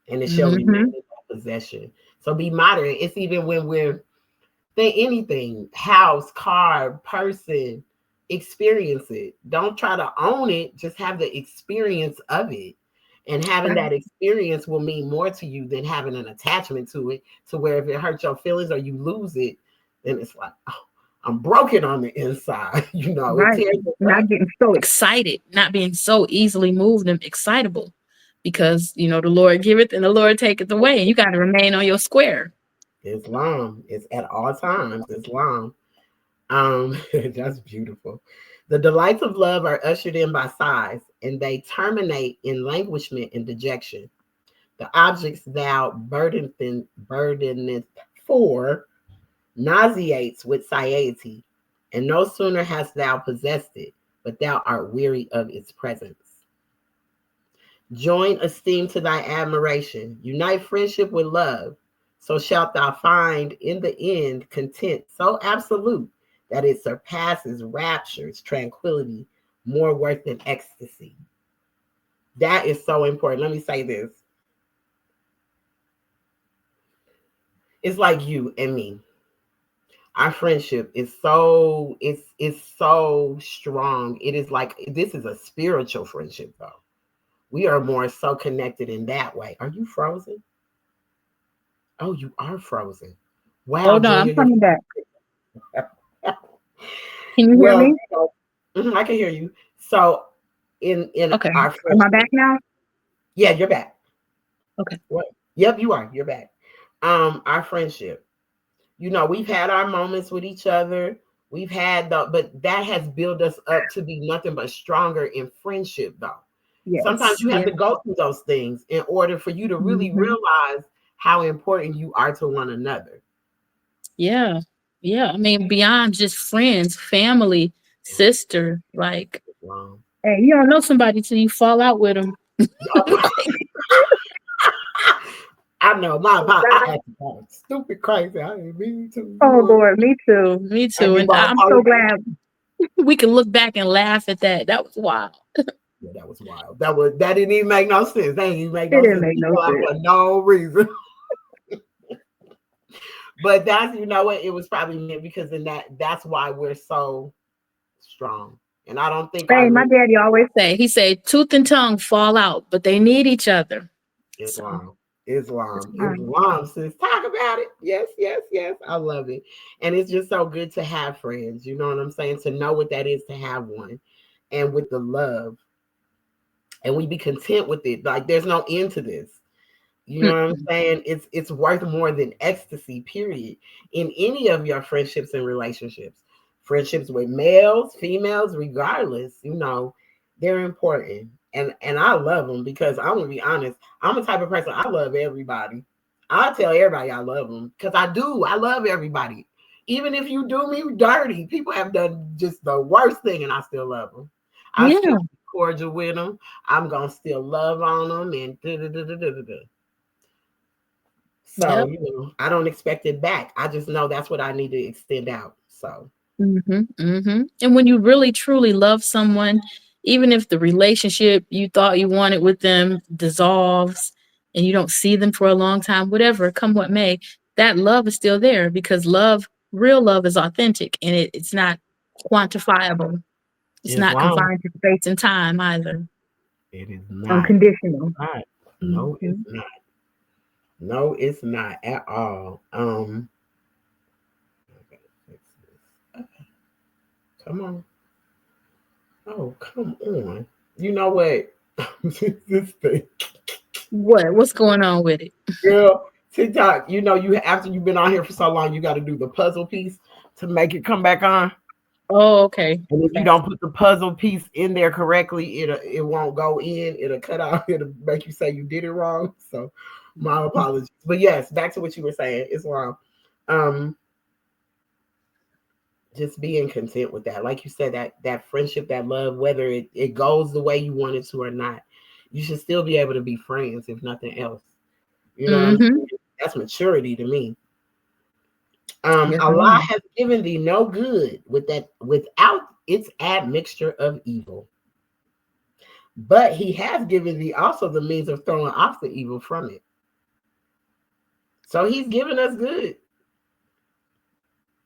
and it shall remain Mhm. in thy possession. So be moderate. It's even when we're think anything, house, car, person, experience it. Don't try to own it, just have the experience of it. And having Right. that experience will mean more to you than having an attachment to it, to where if it hurts your feelings or you lose it, then it's like, oh, I'm broken on the inside. It Right. tears us Not up. getting so excited, not being so easily moved and excitable because, the Lord giveth and the Lord taketh away, and you got to remain on your square. Islam is at all times. Islam. That's beautiful. The delights of love are ushered in by sighs, and they terminate in languishment and dejection. The objects thou burdeneth for nauseates with satiety, and no sooner hast thou possessed it, but thou art weary of its presence. Join esteem to thy admiration, unite friendship with love, so shalt thou find in the end content so absolute that it surpasses raptures, tranquility, more worth than ecstasy. That is so important. Let me say this. It's like you and me. Our friendship is it's so strong. It is like this is a spiritual friendship though. We are more so connected in that way. Are you frozen? Oh, you are frozen. Wow, Hold on, I'm Junior, coming back. Can you hear well, me? I can hear you. So in Okay. our Am I back friendship, now? yeah, you're back. Okay. What? Yep, you are. You're back. Our friendship. We've had our moments with each other. We've had but that has built us up to be nothing but stronger in friendship, though. Sometimes Yes. you have Yeah. to go through those things in order for you to really Hmm. realize how important you are to one another. Yeah. Yeah. I mean, beyond just friends, family, sister, like, Wow. hey, you don't know somebody till you fall out with them. I know my I acted kind of stupid crazy. I didn't mean to. Oh Lord, me too. Me I too. give And my I'm so apologies. glad we can look back and laugh at that. That was wild. Yeah, that was wild. That didn't even make no sense. That didn't even make It no didn't sense. make We no fell out sense. for no reason. But that's what it was probably meant because in that's why we're so strong. And I don't think I Hey, my really daddy always say, he said, tooth and tongue fall out, but they need each other. So Islam. it's Islam. fine. Islam, sis. Talk about it. Yes, yes, yes. I love it. And it's just so good to have friends. You know what I'm saying? To know what that is to have one. And with the love. And we be content with it. Like there's no end to this. You know what I'm Mm-mm. saying? It's worth more than ecstasy, period. In any of your friendships and relationships. Friendships with males, females, regardless, they're important. And I love them because I'm gonna be honest, I'm the type of person I love everybody. I tell everybody I love them because I do. I love everybody. Even if you do me dirty, people have done just the worst thing and I still love them. I still Yeah. be cordial with them. I'm gonna still love on them and da da da da da da. So, Yep. I don't expect it back. I just know that's what I need to extend out. So, And when you really truly love someone, even if the relationship you thought you wanted with them dissolves and you don't see them for a long time, whatever, come what may, that love is still there because love, real love is authentic and it's not quantifiable. It's not Islam. confined to space and time either. It is not. Unconditional. Not. No, it's Mhm. not. No, it's not at all. Okay, fix this. Come on. Oh, come on. You know what? This thing. What? What's going on with it? Girl, TikTok, you know, you after you've been on here for so long, you got to do the puzzle piece to make it come back on. Oh, okay. And if you Okay. don't put the puzzle piece in there correctly, it won't go in. It'll cut out. It'll make you say you did it wrong. So my apologies. But yes, back to what you were saying. It's wrong. Um, just being content with that. Like you said, that friendship, that love, whether it goes the way you want it to or not, you should still be able to be friends, if nothing else. You know what I'm Mm-hmm. saying? That's maturity to me. Yes, Allah ma'am. has given thee no good without its admixture of evil. But he has given thee also the means of throwing off the evil from it. So he's given us good.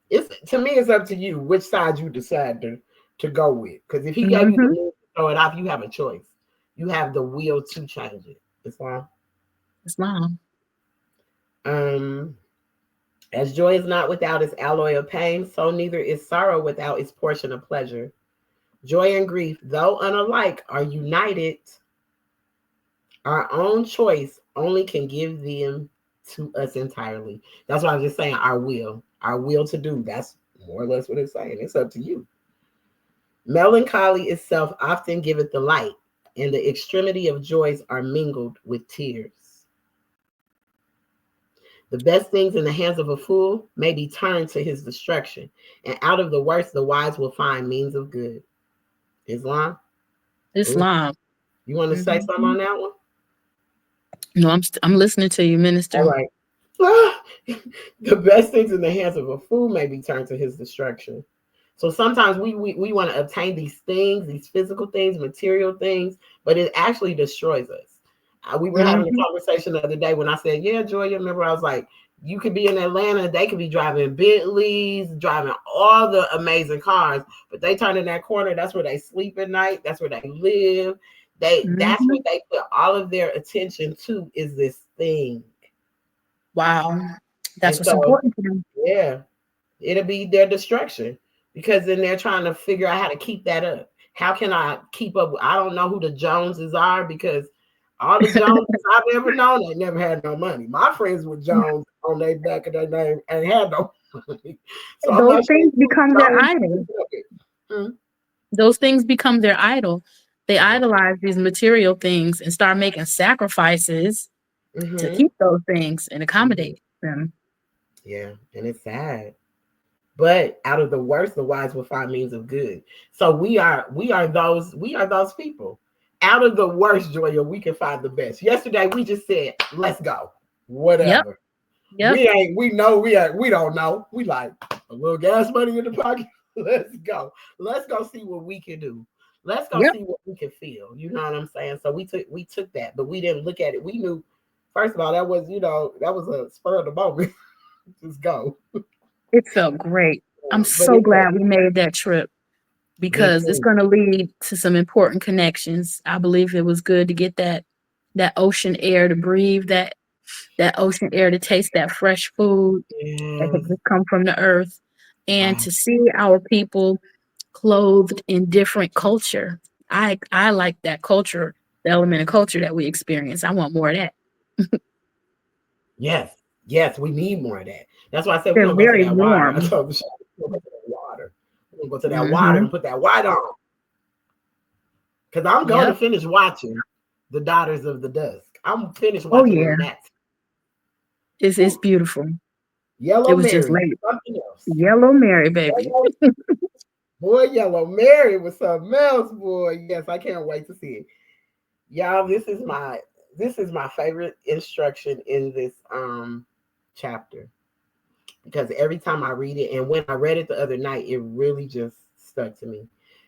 It's to me, it's up to you which side you decide to go with. Because if he gave you the Mm-hmm. means to throw it off, you have a choice. You have the will to change it. Islam. Islam. As joy is not without its alloy of pain, so neither is sorrow without its portion of pleasure. Joy and grief, though unalike, are united. Our own choice only can give them to us entirely. That's why I was just saying our will to do. That's more or less what it's saying. It's up to you. Melancholy itself often giveth the light, and the extremity of joys are mingled with tears. The best things in the hands of a fool may be turned to his destruction, and out of the worst the wise will find means of good. Islam? Ooh, Islam. you want to say something Mm-hmm. on that one? No, I'm listening to you, All Minister. right. The best things in the hands of a fool may be turned to his destruction. So sometimes we want to obtain these things, these physical things, material things, but it actually destroys us. We were having a Mm-hmm. conversation the other day when I said, yeah, Joy, you remember I was like, you could be in Atlanta, they could be driving Bentleys, driving all the amazing cars, but they turn in that corner, that's where they sleep at night, that's where they live. That's Mm-hmm. what they put all of their attention to is this thing. Wow. That's And what's so, important to them. yeah, it'll be their destruction because then they're trying to figure out how to keep that up. How can I keep up? I don't know who the Joneses are because all the Joneses I've ever known, they never had no money. My friends with Jones on their back of their name and had no money. So I'm Those not sure things who's become their Jones. idol. Hmm. Those things become their idol. They Yeah. idolize these material things and start making sacrifices to Mm-hmm. keep those things and Mm-hmm. accommodate them. Yeah, and it's sad. But out of the worst, the wise will find means of good. So we are those people. Out of the worst, Joya, we can find the best. Yesterday we just said, let's go. Yep. Whatever. Yep. We don't know. We like a little gas money in the pocket. Let's go. Let's go see what we can do. Let's go Yep. see what we can feel. You know what I'm saying? So we took that, but we didn't look at it. We knew, first of all, that was a spur of the moment. Just go. It felt great. I'm But so it felt glad we made that trip me because it's too. going to lead to some important connections. I believe it was good to get that ocean air to breathe, that ocean air to taste that fresh food that had Yes. just come from the earth, and Wow. to see our people clothed in different culture. I like that culture, the element of culture that we experience. I want more of that. Yes. Yes. We need more of that. That's why I said we're They're gonna go to very that water. I warm. told the we're gonna go to that water. We're gonna go to that water Hmm. and put that white on. Because I'm going to Yep. finish watching The Daughters of the Dusk. I'm finished Oh watching yeah, on that. it's Whew. beautiful. It Yellow was just Mary, late. something else. Yellow Mary, baby. Yellow, boy, Yellow Mary was something else, boy. Yes, I can't wait to see it. Y'all, this is my favorite instruction in this chapter because every time I read it, and when I read it the other night, it really just stuck to me.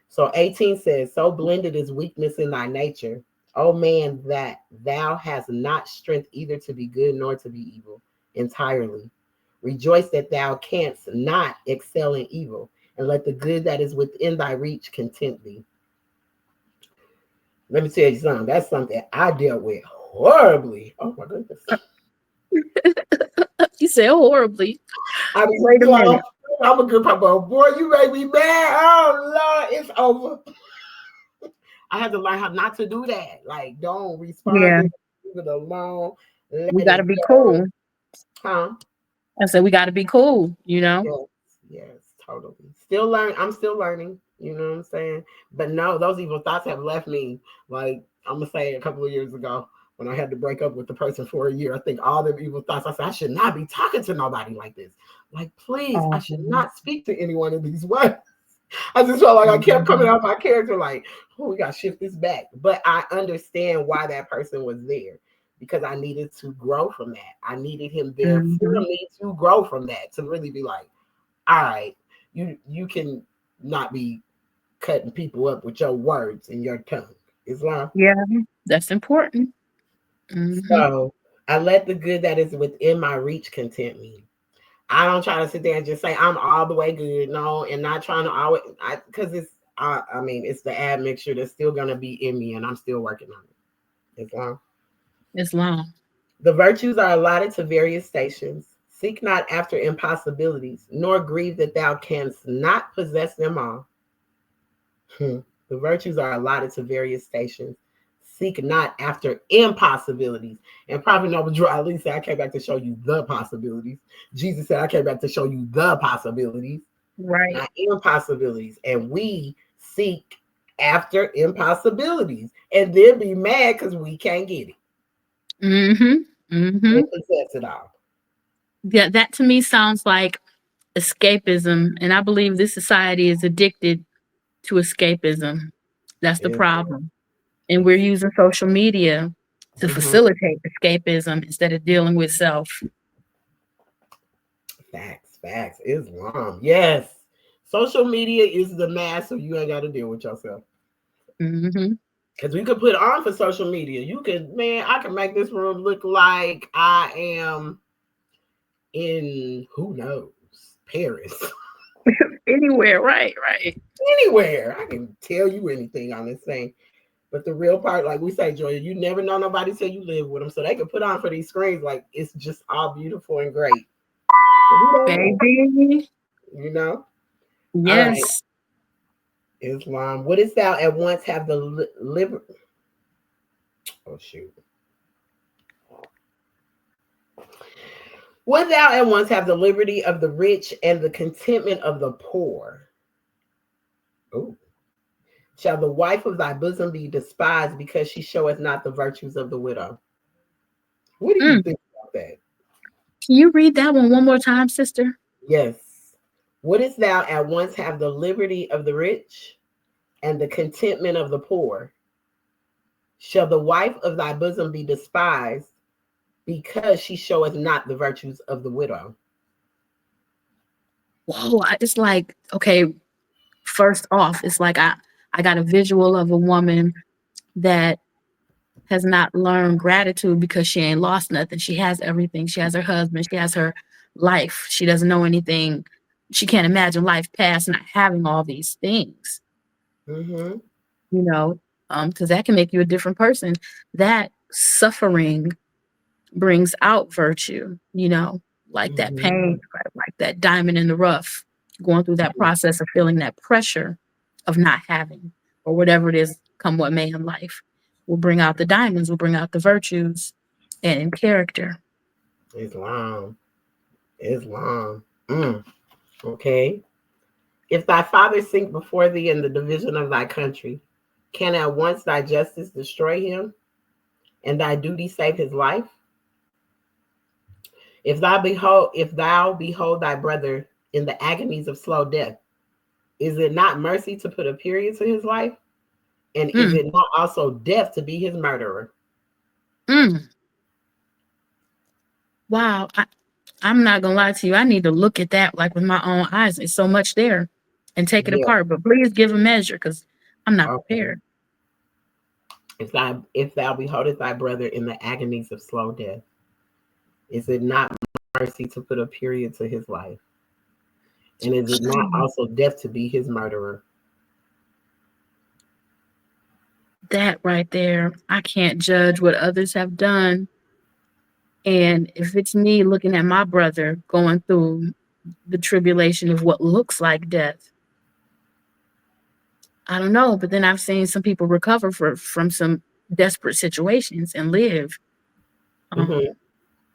So 18 says, so blended is weakness in thy nature, O man, that thou hast not strength either to be good nor to be evil entirely. Rejoice that thou canst not excel in evil, and let the good that is within thy reach content thee. Let me tell you something. That's something I dealt with horribly. Oh my goodness. You said horribly. I was Wait a minute. I'm a good papa. Boy, you make me mad. Oh Lord, it's over. I had to learn how not to do that. Like, don't respond Yeah, to it, leave it alone. we Let got to it be go. cool. Huh? I said we got to be cool. You know. Yes, yes, totally. I'm still learning, you know what I'm saying? But no, those evil thoughts have left me. Like, I'm gonna say a couple of years ago when I had to break up with the person for a year, I think all the evil thoughts, I said, I should not be talking to nobody like this. Like, please, I should Mhm. not speak to anyone in these ways. I just felt like I kept coming out my character, like, oh, we gotta shift this back. But I understand why that person was there, because I needed to grow from that. I needed him there for Mhm. me to grow from that, to really be like, all right, you can not be cutting people up with your words and your tongue. Islam. Yeah, that's important. Hmm. So I let the good that is within my reach content me. I don't try to sit there and just say I'm all the way good. No, and not trying to always, because it's, I mean, it's the admixture that's still gonna be in me, and I'm still working on it. Islam. Islam. The virtues are allotted to various stations. Seek not after impossibilities, nor grieve that thou canst not possess them all. The virtues are allotted to various stations. Seek not after impossibilities. And Prophet Noble Drew Ali said, I came back to show you the possibilities. Jesus said, I came back to show you the possibilities, Right. not impossibilities. And we seek after impossibilities and then be mad because we can't get it Hmm. Hmm. and possess it all. Yeah, that to me sounds like escapism, and I believe this society is addicted to escapism. That's the It's, problem. And we're it's using social media to mhm. facilitate escapism instead of dealing with self. Facts. Islam. Yes. Social media is the mask, so you ain't got to deal with yourself. Hmm. Because we could put on for social media. You could, man, I can make this room look like I am in, who knows, Paris. Anywhere, right, right. Anywhere. I can tell you anything on this thing. But the real part, like we say, Joya, you never know nobody till you live with them. So they could put on for these screens like it's just all beautiful and great. But we don't know, Baby. you know? All right. Yes. Islam. What is thou at once have the liver? Oh, shoot. Would thou at once have the liberty of the rich and the contentment of the poor? Oh. Shall the wife of thy bosom be despised because she showeth not the virtues of the widow? What do you Mm. think about that? Can you read that one more time, sister? Yes. Wouldst thou at once have the liberty of the rich and the contentment of the poor? Shall the wife of thy bosom be despised because she showeth not the virtues of the widow? Whoa, it's like, okay, first off, it's like I got a visual of a woman that has not learned gratitude because she ain't lost nothing. She has everything. She has her husband. She has her life. She doesn't know anything. She can't imagine life past not having all these things, Mm-hmm. you know, because that can make you a different person. That suffering brings out virtue, like that Mm-hmm. pain, like that diamond in the rough, going through that process of feeling that pressure of not having or whatever it is, come what may in life, will bring out the diamonds, will bring out the virtues and in character. Islam. Okay. If thy father sink before thee in the division of thy country, can at once thy justice destroy him and thy duty save his life? If thou behold thy brother in the agonies of slow death, is it not mercy to put a period to his life? And is Mm, it not also death to be his murderer? mm. Wow. I'm not gonna lie to you. I need to look at that like with my own eyes. It's so much there. and take it Yeah. apart. But please give a measure because I'm not Okay. prepared. If thou beholdest thy brother in the agonies of slow death, is it not mercy to put a period to his life? And is it not also death to be his murderer? That right there, I can't judge what others have done. And if it's me looking at my brother going through the tribulation of what looks like death, I don't know. But then I've seen some people recover from some desperate situations and live. Mm-hmm.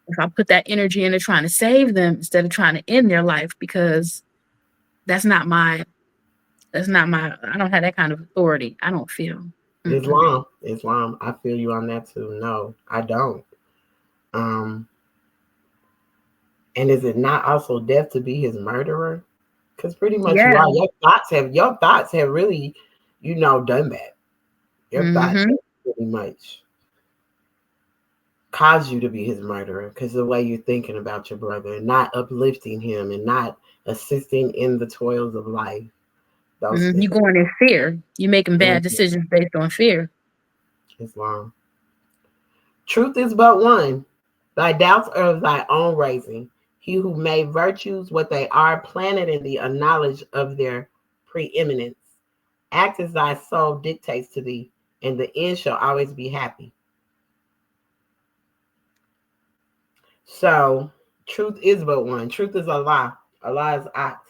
If I put that energy into trying to save them instead of trying to end their life, because that's not my, I don't have that kind of authority. I don't feel. Islam. I feel you on that too. No, I don't. And is it not also death to be his murderer? Because pretty much you Yeah. are. Your thoughts have really, done that. Your thoughts have pretty much caused you to be his murderer because the way you're thinking about your brother and not uplifting him and not assisting in the toils of life. Those things. You going in fear. You making bad decisions based on fear. Islam. Truth is but one. Thy doubts are of thy own raising. He who made virtues what they are planted in the knowledge of their preeminence. Act as thy soul dictates to thee, and the end shall always be happy. So, truth is but one. Truth is Allah. Allah is At.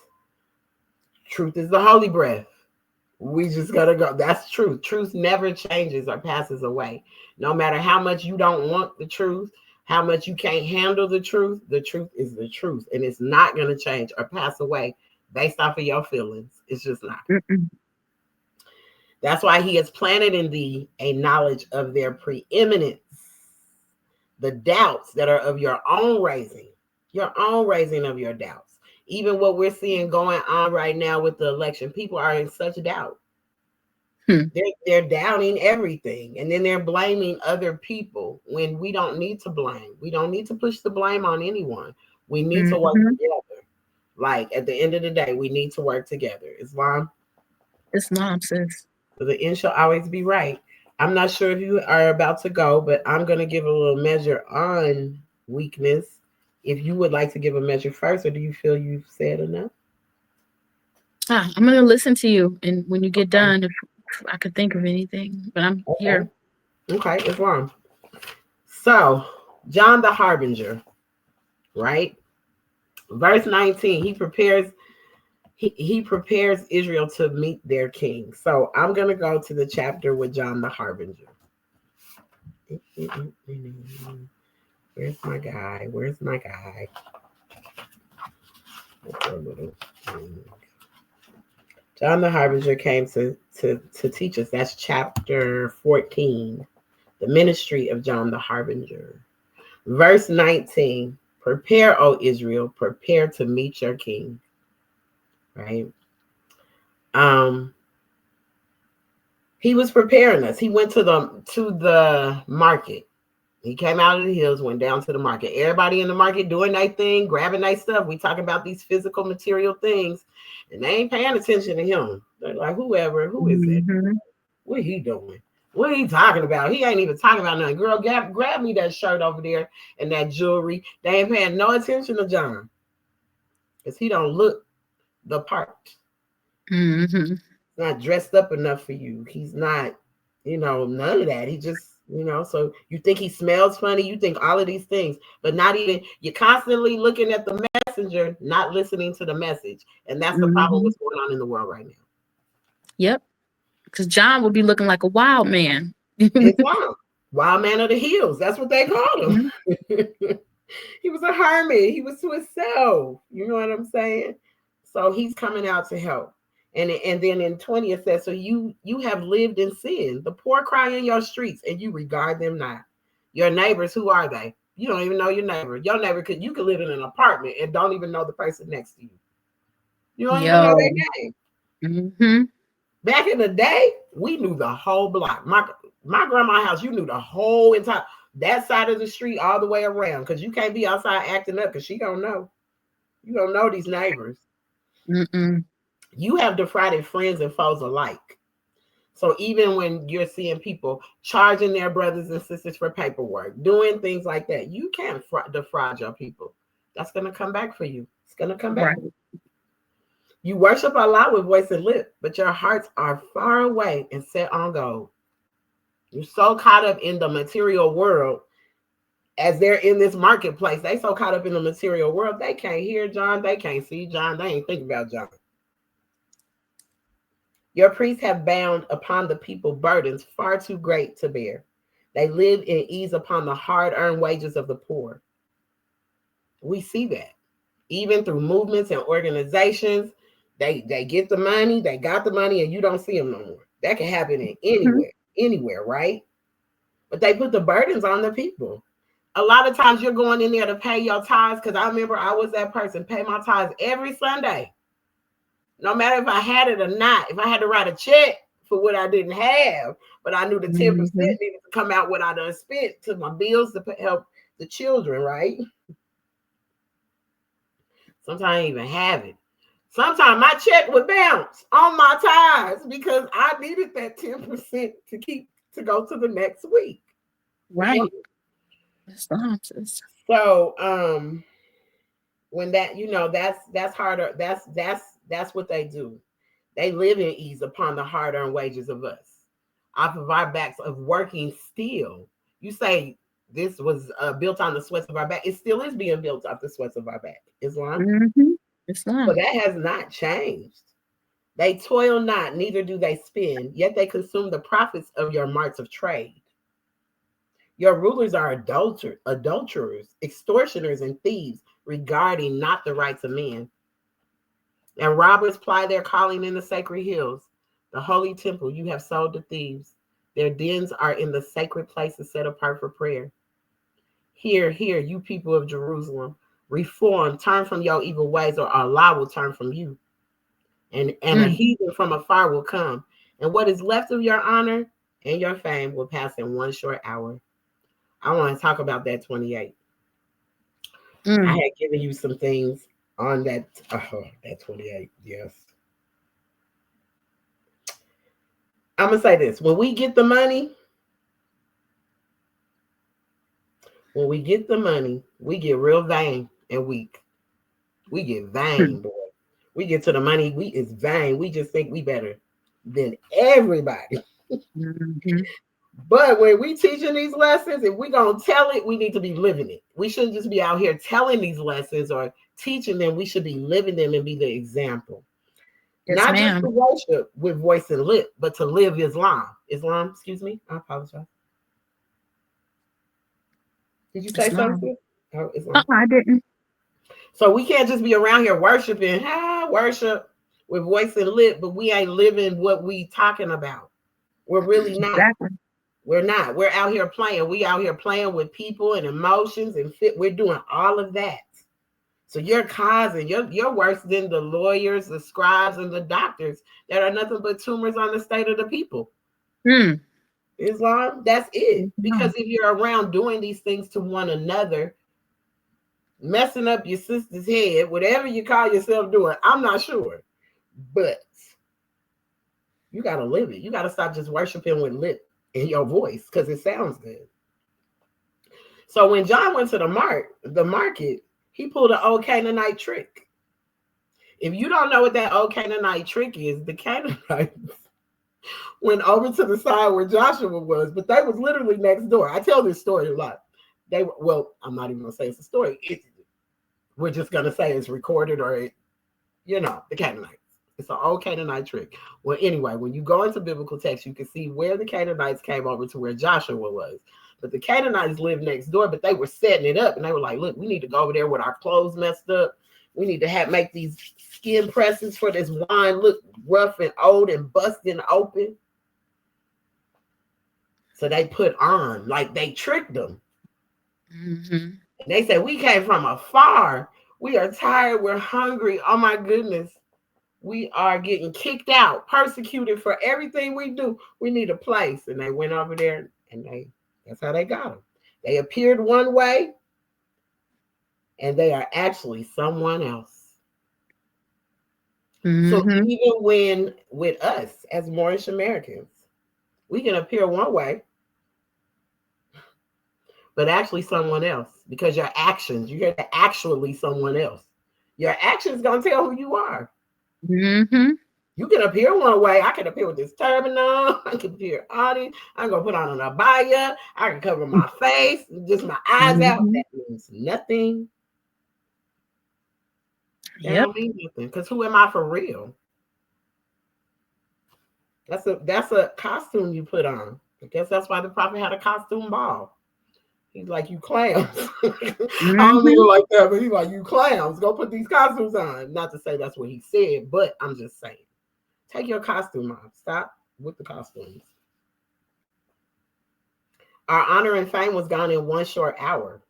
Truth is the holy breath. We just gotta go. That's truth. Truth never changes or passes away. No matter how much you don't want the truth, how much you can't handle the truth is the truth. And it's not gonna change or pass away based off of your feelings. It's just not. That's why he has planted in thee a knowledge of their preeminence. The doubts that are of your own raising of your doubts. Even what we're seeing going on right now with the election, people are in such doubt. They're doubting everything, and then they're blaming other people when we don't need to blame. We don't need to push the blame on anyone. We need to work together. Like at the end of the day, we need to work together. Islam, sis. So the end shall always be right. I'm not sure if you are about to go, but I'm going to give a little measure on weakness. If you would like to give a measure first, or do you feel you've said enough? I'm going to listen to you. And when you get done, if I could think of anything, but I'm here. Okay, Islam. So, John the Harbinger, right? Verse 19, he prepares Israel to meet their king. So I'm going to go to the chapter with John the Harbinger. Where's my guy? John the Harbinger came to teach us. That's chapter 14, the ministry of John the Harbinger. Verse 19, prepare, O Israel, prepare to meet your king. Right? He was preparing us. He went to the market. He came out of the hills, went down to the market. Everybody in the market doing their thing, grabbing their stuff. We talk about these physical material things, and they ain't paying attention to him. They're like, who is it? What he doing? What are he talking about? He ain't even talking about nothing. Girl, grab me that shirt over there and that jewelry. They ain't paying no attention to John. Because he don't look the part. He's not dressed up enough for you. He's not, none of that. He just, so you think he smells funny. You think all of these things, but not even, you're constantly looking at the messenger, not listening to the message. And that's the problem what's going on in the world right now. Yep. Because John would be looking like a wild man. Wild man of the hills. That's what they called him. He was a hermit. He was to himself. You know what I'm saying? So he's coming out to help. And then in 20 it says, so you have lived in sin. The poor cry in your streets and you regard them not. Your neighbors, who are they? You don't even know your neighbor. Your neighbor you could live in an apartment and don't even know the person next to you. You don't even know their name. Back in the day, we knew the whole block. My grandma's house, you knew the whole entire, that side of the street all the way around, because you can't be outside acting up because she don't know. You don't know these neighbors. You have defrauded friends and foes alike. So even when you're seeing people charging their brothers and sisters for paperwork, doing things like that, you can't defraud your people. That's going to come back for you. It's going to come back. Right. You worship Allah with voice and lip, but your hearts are far away and set on gold. You're so caught up in the material world as they're in this marketplace. They so caught up in the material world, they can't hear John. They can't see John. They ain't think about John. Your priests have bound upon the people burdens far too great to bear. They live in ease upon the hard-earned wages of the poor. We see that. Even through movements and organizations, they get the money, they got the money, and you don't see them no more. That can happen in anywhere, right? But they put the burdens on the people. A lot of times you're going in there to pay your tithes, because I remember I was that person, pay my tithes every Sunday. No matter if I had it or not, if I had to write a check for what I didn't have, but I knew the 10% needed to come out what I done spent to my bills to help the children, right? Sometimes I didn't even have it. Sometimes my check would bounce on my tithes because I needed that 10% to go to the next week. Right. So when that, that's harder. That's what they do. They live in ease upon the hard-earned wages of us, off of our backs of working still. You say this was built on the sweats of our back. It still is being built off the sweats of our back. Islam. Islam. But that has not changed. They toil not, neither do they spin, yet they consume the profits of your marts of trade. Your rulers are adulterers, extortioners, and thieves, regarding not the rights of men. And robbers ply their calling in the sacred hills. The holy temple you have sold to thieves. Their dens are in the sacred places set apart for prayer. Hear, you people of Jerusalem. Reform, turn from your evil ways, or Allah will turn from you. And a heathen from afar will come. And what is left of your honor and your fame will pass in one short hour. I want to talk about that 28. I had given you some things on that 28. Yes. I'm going to say this. When we get the money, we get real vain and weak. We get vain, boy. We get to the money, it's vain. We just think we better than everybody. But when we teaching these lessons, if we gonna tell it, we need to be living it. We shouldn't just be out here telling these lessons or teaching them. We should be living them and be the example. Yes, not ma'am. just to worship with voice and lip, but to live Islam. Excuse me. I apologize. Did you say something? Oh, I didn't. So we can't just be around here worshiping, worship with voice and lip, but we ain't living what we talking about. We're really not. Exactly. We're not. We're out here playing. We out here playing with people and emotions and fit. We're doing all of that. So you're causing, you're worse than the lawyers, the scribes, and the doctors that are nothing but tumors on the state of the people. Islam, that's it. Because if you're around doing these things to one another, messing up your sister's head, whatever you call yourself doing, I'm not sure. But you got to live it. You got to stop just worshiping with lip in your voice because it sounds good. So when John went to the market, he pulled an old Canaanite trick. If you don't know what that old Canaanite trick is, the Canaanites went over to the side where Joshua was, but they was literally next door. I tell this story a lot. I'm not even going to say it's a story. We're just going to say it's recorded or, the Canaanites. It's an old Canaanite trick. Well, anyway, when you go into biblical text, you can see where the Canaanites came over to where Joshua was. But the Canaanites lived next door, but they were setting it up. And they were like, look, we need to go over there with our clothes messed up. We need to make these skin presses for this wine look rough and old and busting open. So they put on, like they tricked them. And they said, we came from afar. We are tired. We're hungry. Oh, my goodness. We are getting kicked out, persecuted for everything we do. We need a place. And they went over there and that's how they got them. They appeared one way and they are actually someone else. So Mm-hmm. even when with us as Moorish Americans, we can appear one way, but actually someone else because your actions, you're actually someone else. Your actions gonna tell who you are. Mm-hmm. You can appear one way. I can appear with this turban on. I can appear Audi. I'm gonna put on an abaya. I can cover my face, just my eyes out. Mm-hmm. That means nothing. That Yep. don't mean nothing. Because who am I for real? That's a costume you put on. I guess that's why the prophet had a costume ball. He's like, you clowns. I don't mean Mm-hmm. it like that, but he's like, you clowns, go put these costumes on. Not to say that's what he said, but I'm just saying. Take your costume off. Stop with the costumes. Our honor and fame was gone in one short hour.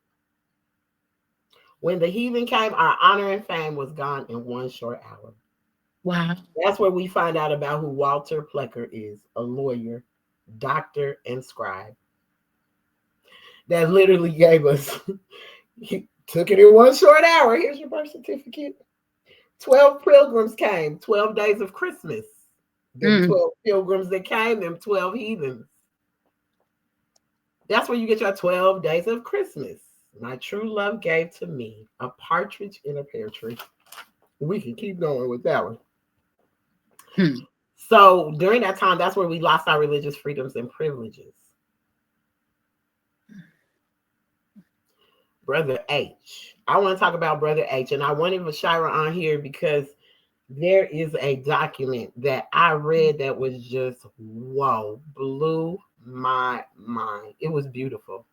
When the heathen came, our honor and fame was gone in one short hour. Wow. That's where we find out about who Walter Plecker is, a lawyer, doctor, and scribe. That literally gave us, he took it in one short hour. Here's your birth certificate. 12 pilgrims came, 12 days of Christmas. Them Mm. 12 pilgrims that came, them 12 heathens. That's where you get your 12 days of Christmas. My true love gave to me a partridge in a pear tree. We can keep going with that one. Hmm. So during that time, that's where we lost our religious freedoms and privileges. Brother H. I want to talk about Brother H. And I wanted Vashira on here because there is a document that I read that was just, whoa, blew my mind. It was beautiful.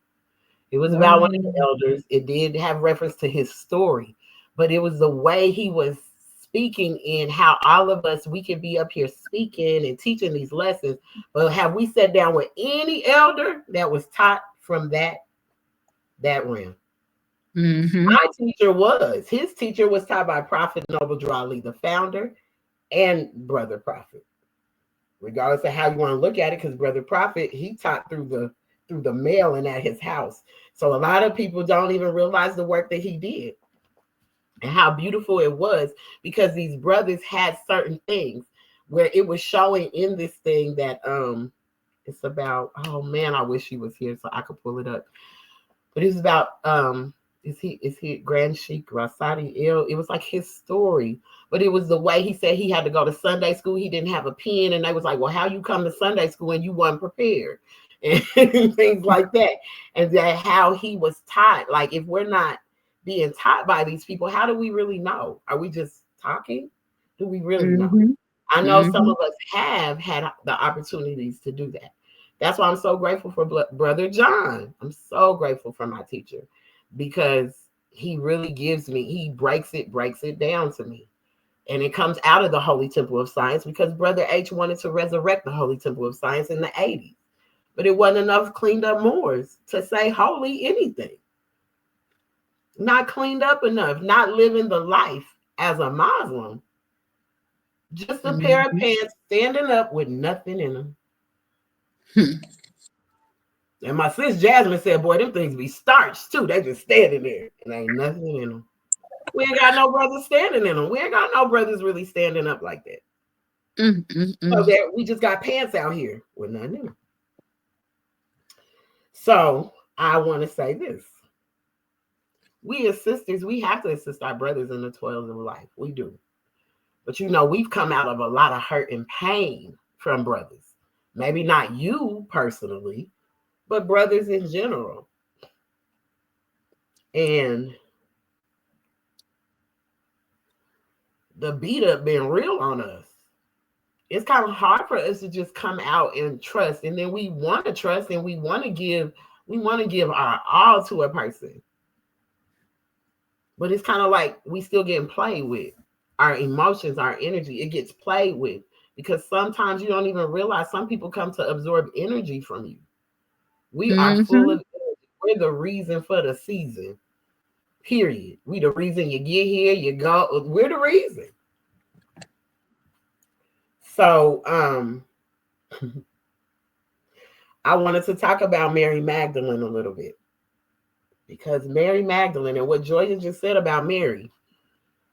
It was about one of the Wow. elders. It did have reference to his story, but it was the way he was speaking in how all of us, we can be up here speaking and teaching these lessons. But have we sat down with any elder that was taught from that realm? Mm-hmm. My teacher was. His teacher was taught by Prophet Noble Drew Ali, the founder, and Brother Prophet. Regardless of how you want to look at it, because Brother Prophet, he taught through the mail and at his house. So a lot of people don't even realize the work that he did and how beautiful it was, because these brothers had certain things where it was showing in this thing that it's about, oh man, I wish he was here so I could pull it up. But it's about is he Grand Sheikh Rasadi Il? It was like his story, but it was the way he said he had to go to Sunday school. He didn't have a pen, and they was like, "Well, how you come to Sunday school and you weren't prepared?" And things like that, and that how he was taught. Like, if we're not being taught by these people, how do we really know? Are we just talking? Do we really know? Mm-hmm. I know some Mm-hmm. of us have had the opportunities to do that. That's why I'm so grateful for Brother John. I'm so grateful for my teacher because he really he breaks it down to me. And it comes out of the Holy Temple of Science because Brother H wanted to resurrect the Holy Temple of Science in the 80s. But it wasn't enough cleaned up Moors to say holy anything. Not cleaned up enough, not living the life as a Muslim. Just a pair of Mm-hmm. pants standing up with nothing in them. Hmm. And my sis Jasmine said, boy, them things be starched too. They just standing there and ain't nothing in them. We ain't got no brothers standing in them. We ain't got no brothers really standing up like that. So Mm-hmm. there, we just got pants out here with nothing in them. So I want to say this. We as sisters, we have to assist our brothers in the toils of life. We do. But we've come out of a lot of hurt and pain from brothers. Maybe not you personally, but brothers in general. And the beat up been real on us. It's kind of hard for us to just come out and trust. And then we want to trust and we want to give our all to a person. But it's kind of like we still getting played with. Our emotions, our energy, it gets played with. Because sometimes you don't even realize some people come to absorb energy from you. We are full Mm-hmm. of energy. We're the reason for the season. Period. We the reason you get here, you go. We're the reason. So I wanted to talk about Mary Magdalene a little bit. Because Mary Magdalene and what Joya just said about Mary,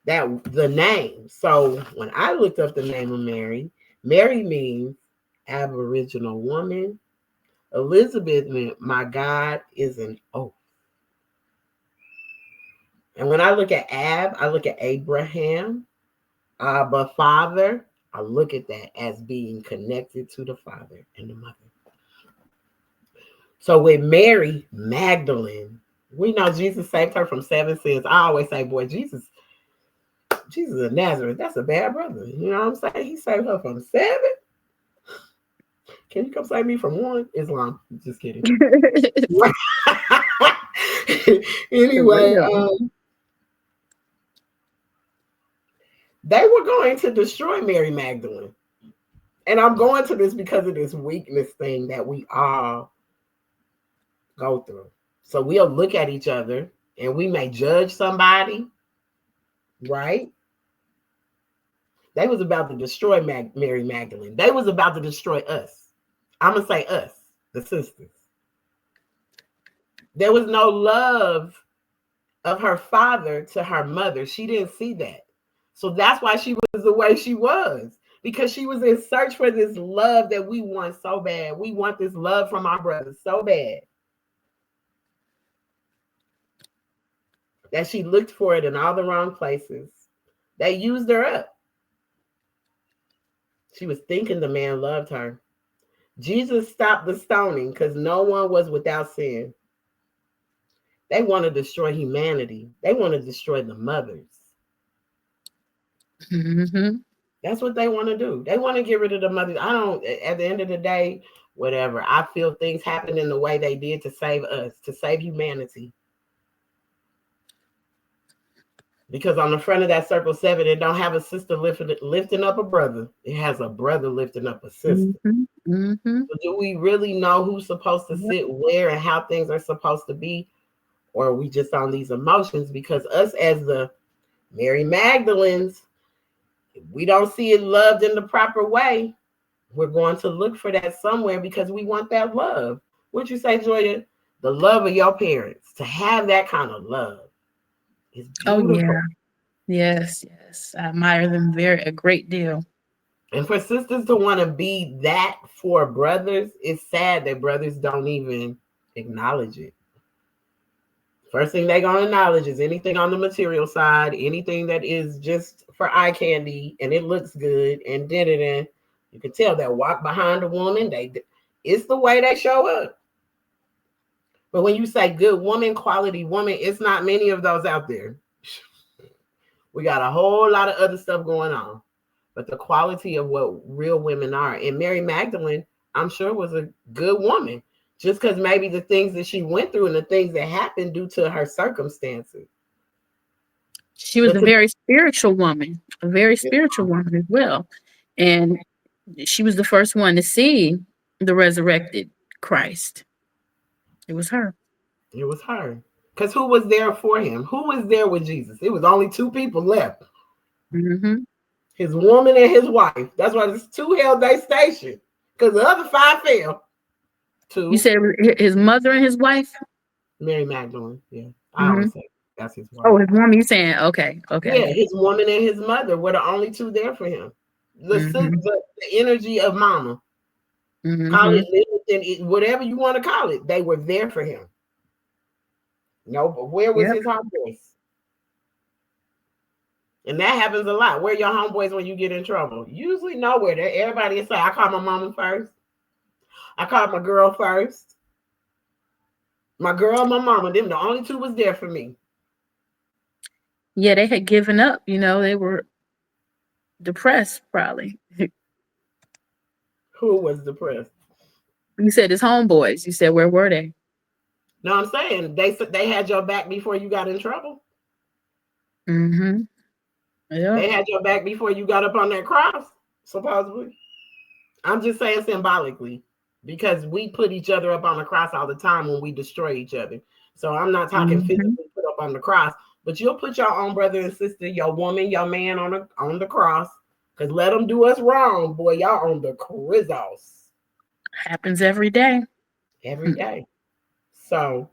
that the name. So when I looked up the name of Mary, Mary means Aboriginal woman. Elizabeth meant my God is an oath. And when I look at Ab, I look at Abraham, Abba, Father. I look at that as being connected to the Father and the Mother. So with Mary Magdalene, we know Jesus saved her from 7 sins. I always say, boy, Jesus of Nazareth, that's a bad brother. You know what I'm saying? He saved her from 7. Can you come save me from 1? Islam. Just kidding. Anyway, they were going to destroy Mary Magdalene. And I'm going to this because of this weakness thing that we all go through. So we'll look at each other and we may judge somebody, right? They was about to destroy Mary Magdalene. They was about to destroy us. I'm going to say us, the sisters. There was no love of her father to her mother. She didn't see that. So that's why she was the way she was, because she was in search for this love that we want so bad. We want this love from our brothers so bad that she looked for it in all the wrong places. They used her up. She was thinking the man loved her. Jesus stopped the stoning because no one was without sin. They want to destroy humanity. They want to destroy the mothers. Mm-hmm. That's what they want to do. They want to get rid of the mothers. I don't, at the end of the day, whatever. I feel things happen in the way they did to save us, to save humanity. Because on the front of that Circle 7, it don't have a sister lifting up a brother. It has a brother lifting up a sister. Mm-hmm. Mm-hmm. So do we really know who's supposed to sit where and how things are supposed to be? Or are we just on these emotions? Because us as the Mary Magdalenes, if we don't see it loved in the proper way, we're going to look for that somewhere because we want that love. What'd you say, Joya? The love of your parents. To have that kind of love is beautiful. Oh, yeah. Yes, yes. I admire them a great deal. And for sisters to want to be that for brothers, it's sad that brothers don't even acknowledge it. First thing they're going to acknowledge is anything on the material side, anything that is just for eye candy and it looks good and da-da-da. You can tell that walk behind a woman, it's the way they show up. But when you say good woman, quality woman, it's not many of those out there. We got a whole lot of other stuff going on. But the quality of what real women are. And Mary Magdalene, I'm sure, was a good woman. Just because maybe the things that she went through and the things that happened due to her circumstances. She was a very spiritual woman, as well. And she was the first one to see the resurrected Christ. It was her. It was her. Because who was there for him? Who was there with Jesus? It was only 2 people left. Mm-hmm. His woman and his wife. That's why there's 2 held their station. Because the other 5 fell. 2. You said it was his mother and his wife? Mary Magdalene. Yeah. I always say that's his wife. Oh, his woman. You saying okay. Yeah, his woman and his mother were the only 2 there for him. The energy of mama. Call it whatever you want to call it. They were there for him. No, but where was his homeboys? And that happens a lot. Where are your homeboys when you get in trouble? Usually nowhere. Everybody say, I called my mama first. I called my girl first. My girl and my mama, them the only 2 was there for me. Yeah, they had given up. They were depressed, probably. Who was depressed? You said his homeboys. You said, where were they? No, I'm saying they had your back before you got in trouble. Mm-hmm. Yeah. They had your back before you got up on that cross, supposedly. I'm just saying symbolically, because we put each other up on the cross all the time when we destroy each other. So I'm not talking physically put up on the cross, but you'll put your own brother and sister, your woman, your man on the cross, because let them do us wrong, boy. Y'all on the Crizzos. Happens every day. Every day. So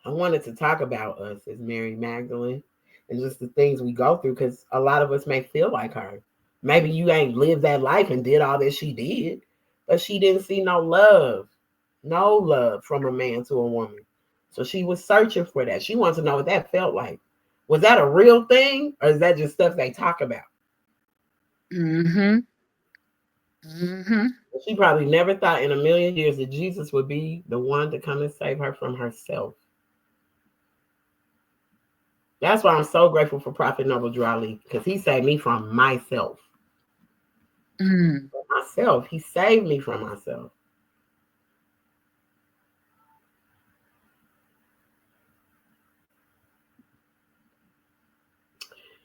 I wanted to talk about us as Mary Magdalene. and just the things we go through. Because a lot of us may feel like her. Maybe you ain't lived that life and did all that she did, but she didn't see no love from a man to a woman. So she was searching for that. She wants to know what that felt like. Was that a real thing, or is that just stuff they talk about? Mm-hmm. Mm-hmm. She probably never thought in a million years that Jesus would be the one to come and save her from herself. That's why I'm so grateful for Prophet Noble Drew Ali, because he saved me from myself. Mm. Myself. He saved me from myself.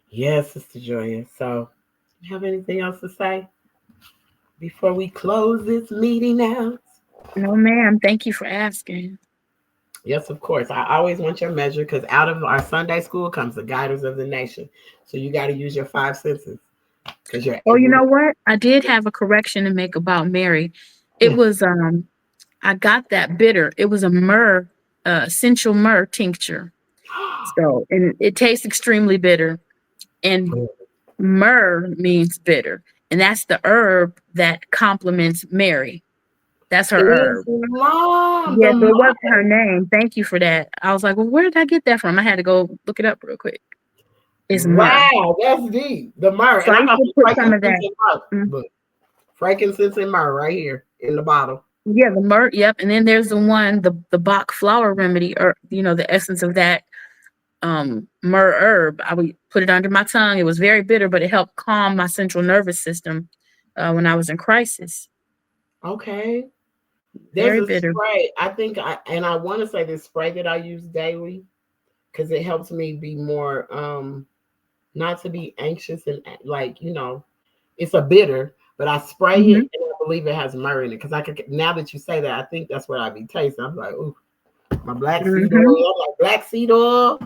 Yes, Sister Joya. So, you have anything else to say before we close this meeting out? No, ma'am. Thank you for asking. Yes, of course. I always want your measure, because out of our Sunday school comes the guiders of the nation. So you got to use your 5 senses. Because you're Oh, you able know to. what? I did have a correction to make about Mary. It Yeah. was I got that bitter. It was a myrrh, essential myrrh tincture. So, and it tastes extremely bitter. And myrrh means bitter, and that's the herb that complements Mary. That's her It's herb. mom, Yeah, the so it mom. wasn't her name. Thank you for that. I was like, well, where did I get that from? I had to go look it up real quick. It's myrrh. Wow, that's deep. The myrrh. So And I I used got to some put some of frankincense that. and myrrh. Mm. Look, frankincense and myrrh right here in the bottle. Yeah, the myrrh. Yep. And then there's the one, the Bach flower remedy, or the essence of that myrrh herb. I would put it under my tongue. It was very bitter, but it helped calm my central nervous system when I was in crisis. Okay. There's Very a bitter. spray. I want to say this spray that I use daily, because it helps me be more not to be anxious and like, it's a bitter, but I spray it Hmm. and I believe it has myrrh in it. Because I could, now that you say that, I think that's what I be tasting. I'm like, ooh, my black seed oil. Hmm. I'm like, black seed oil,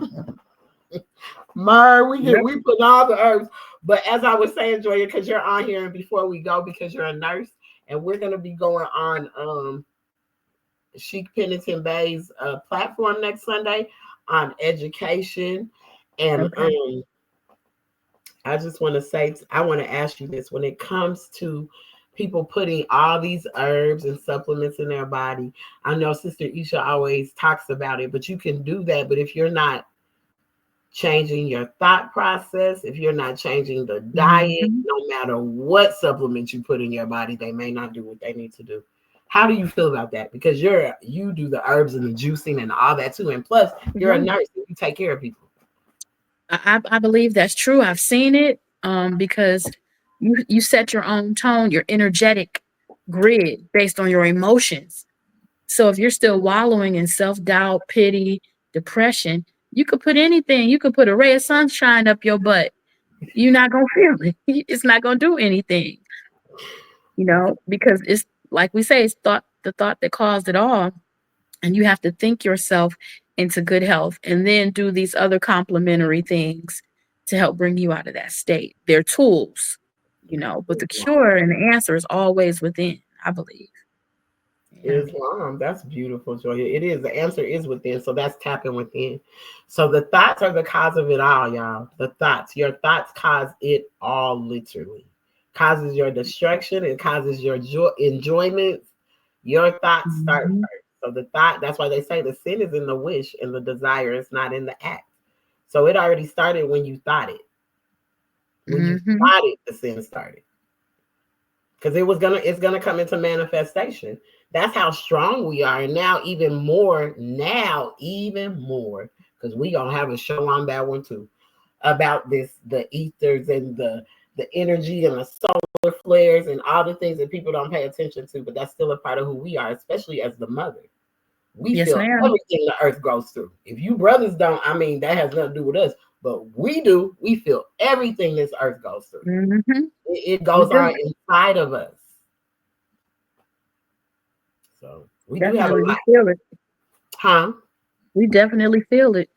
myrrh. Yep. We put all the herbs. But as I was saying, Joya, because you're on here, and before we go, because you're a nurse, and we're gonna be going on Chic Pennington Bay's platform next Sunday on education. And Okay. I just want to say, I want to ask you this: when it comes to people putting all these herbs and supplements in their body, I know Sister Isha always talks about it, but you can do that. But if you're not changing your thought process, if you're not changing the diet, Hmm. no matter what supplements you put in your body, they may not do what they need to do. How do you feel about that? Because you do the herbs and the juicing and all that too, and plus you're a Right. nurse and you take care of people. I believe that's true. I've seen it because you set your own tone, your energetic grid based on your emotions. So if you're still wallowing in self-doubt, pity, depression, you could put anything. You could put a ray of sunshine up your butt. You're not gonna feel it. It's not gonna do anything, because it's like we say, it's the thought that caused it all. And you have to think yourself into good health and then do these other complementary things to help bring you out of that state. They're tools, but the cure and the answer is always within, I believe. Yeah. Islam, that's beautiful, Joya. It is. The answer is within, so that's tapping within. So the thoughts are the cause of it all, y'all. The thoughts, your thoughts cause it all, literally. Causes your destruction, it causes your enjoyment. Your thoughts start Mhm. first. So the thought, that's why they say the sin is in the wish and the desire is not in the act. So it already started when you thought it. When you Mhm. thought it, the sin started. Because it's gonna come into manifestation. That's how strong we are. And now even more, because we gonna have a show on that one too, about this, the ethers and the energy and the solar flares and all the things that people don't pay attention to, but that's still a part of who we are, especially as the mother. We Yes, feel ma'am. everything the earth goes through. If you brothers don't, I mean, that has nothing to do with us, but we do. We feel everything this earth goes through. Mhm. It We goes do. on inside of us. So we do have a Definitely, we lot, feel it. huh? We definitely feel it.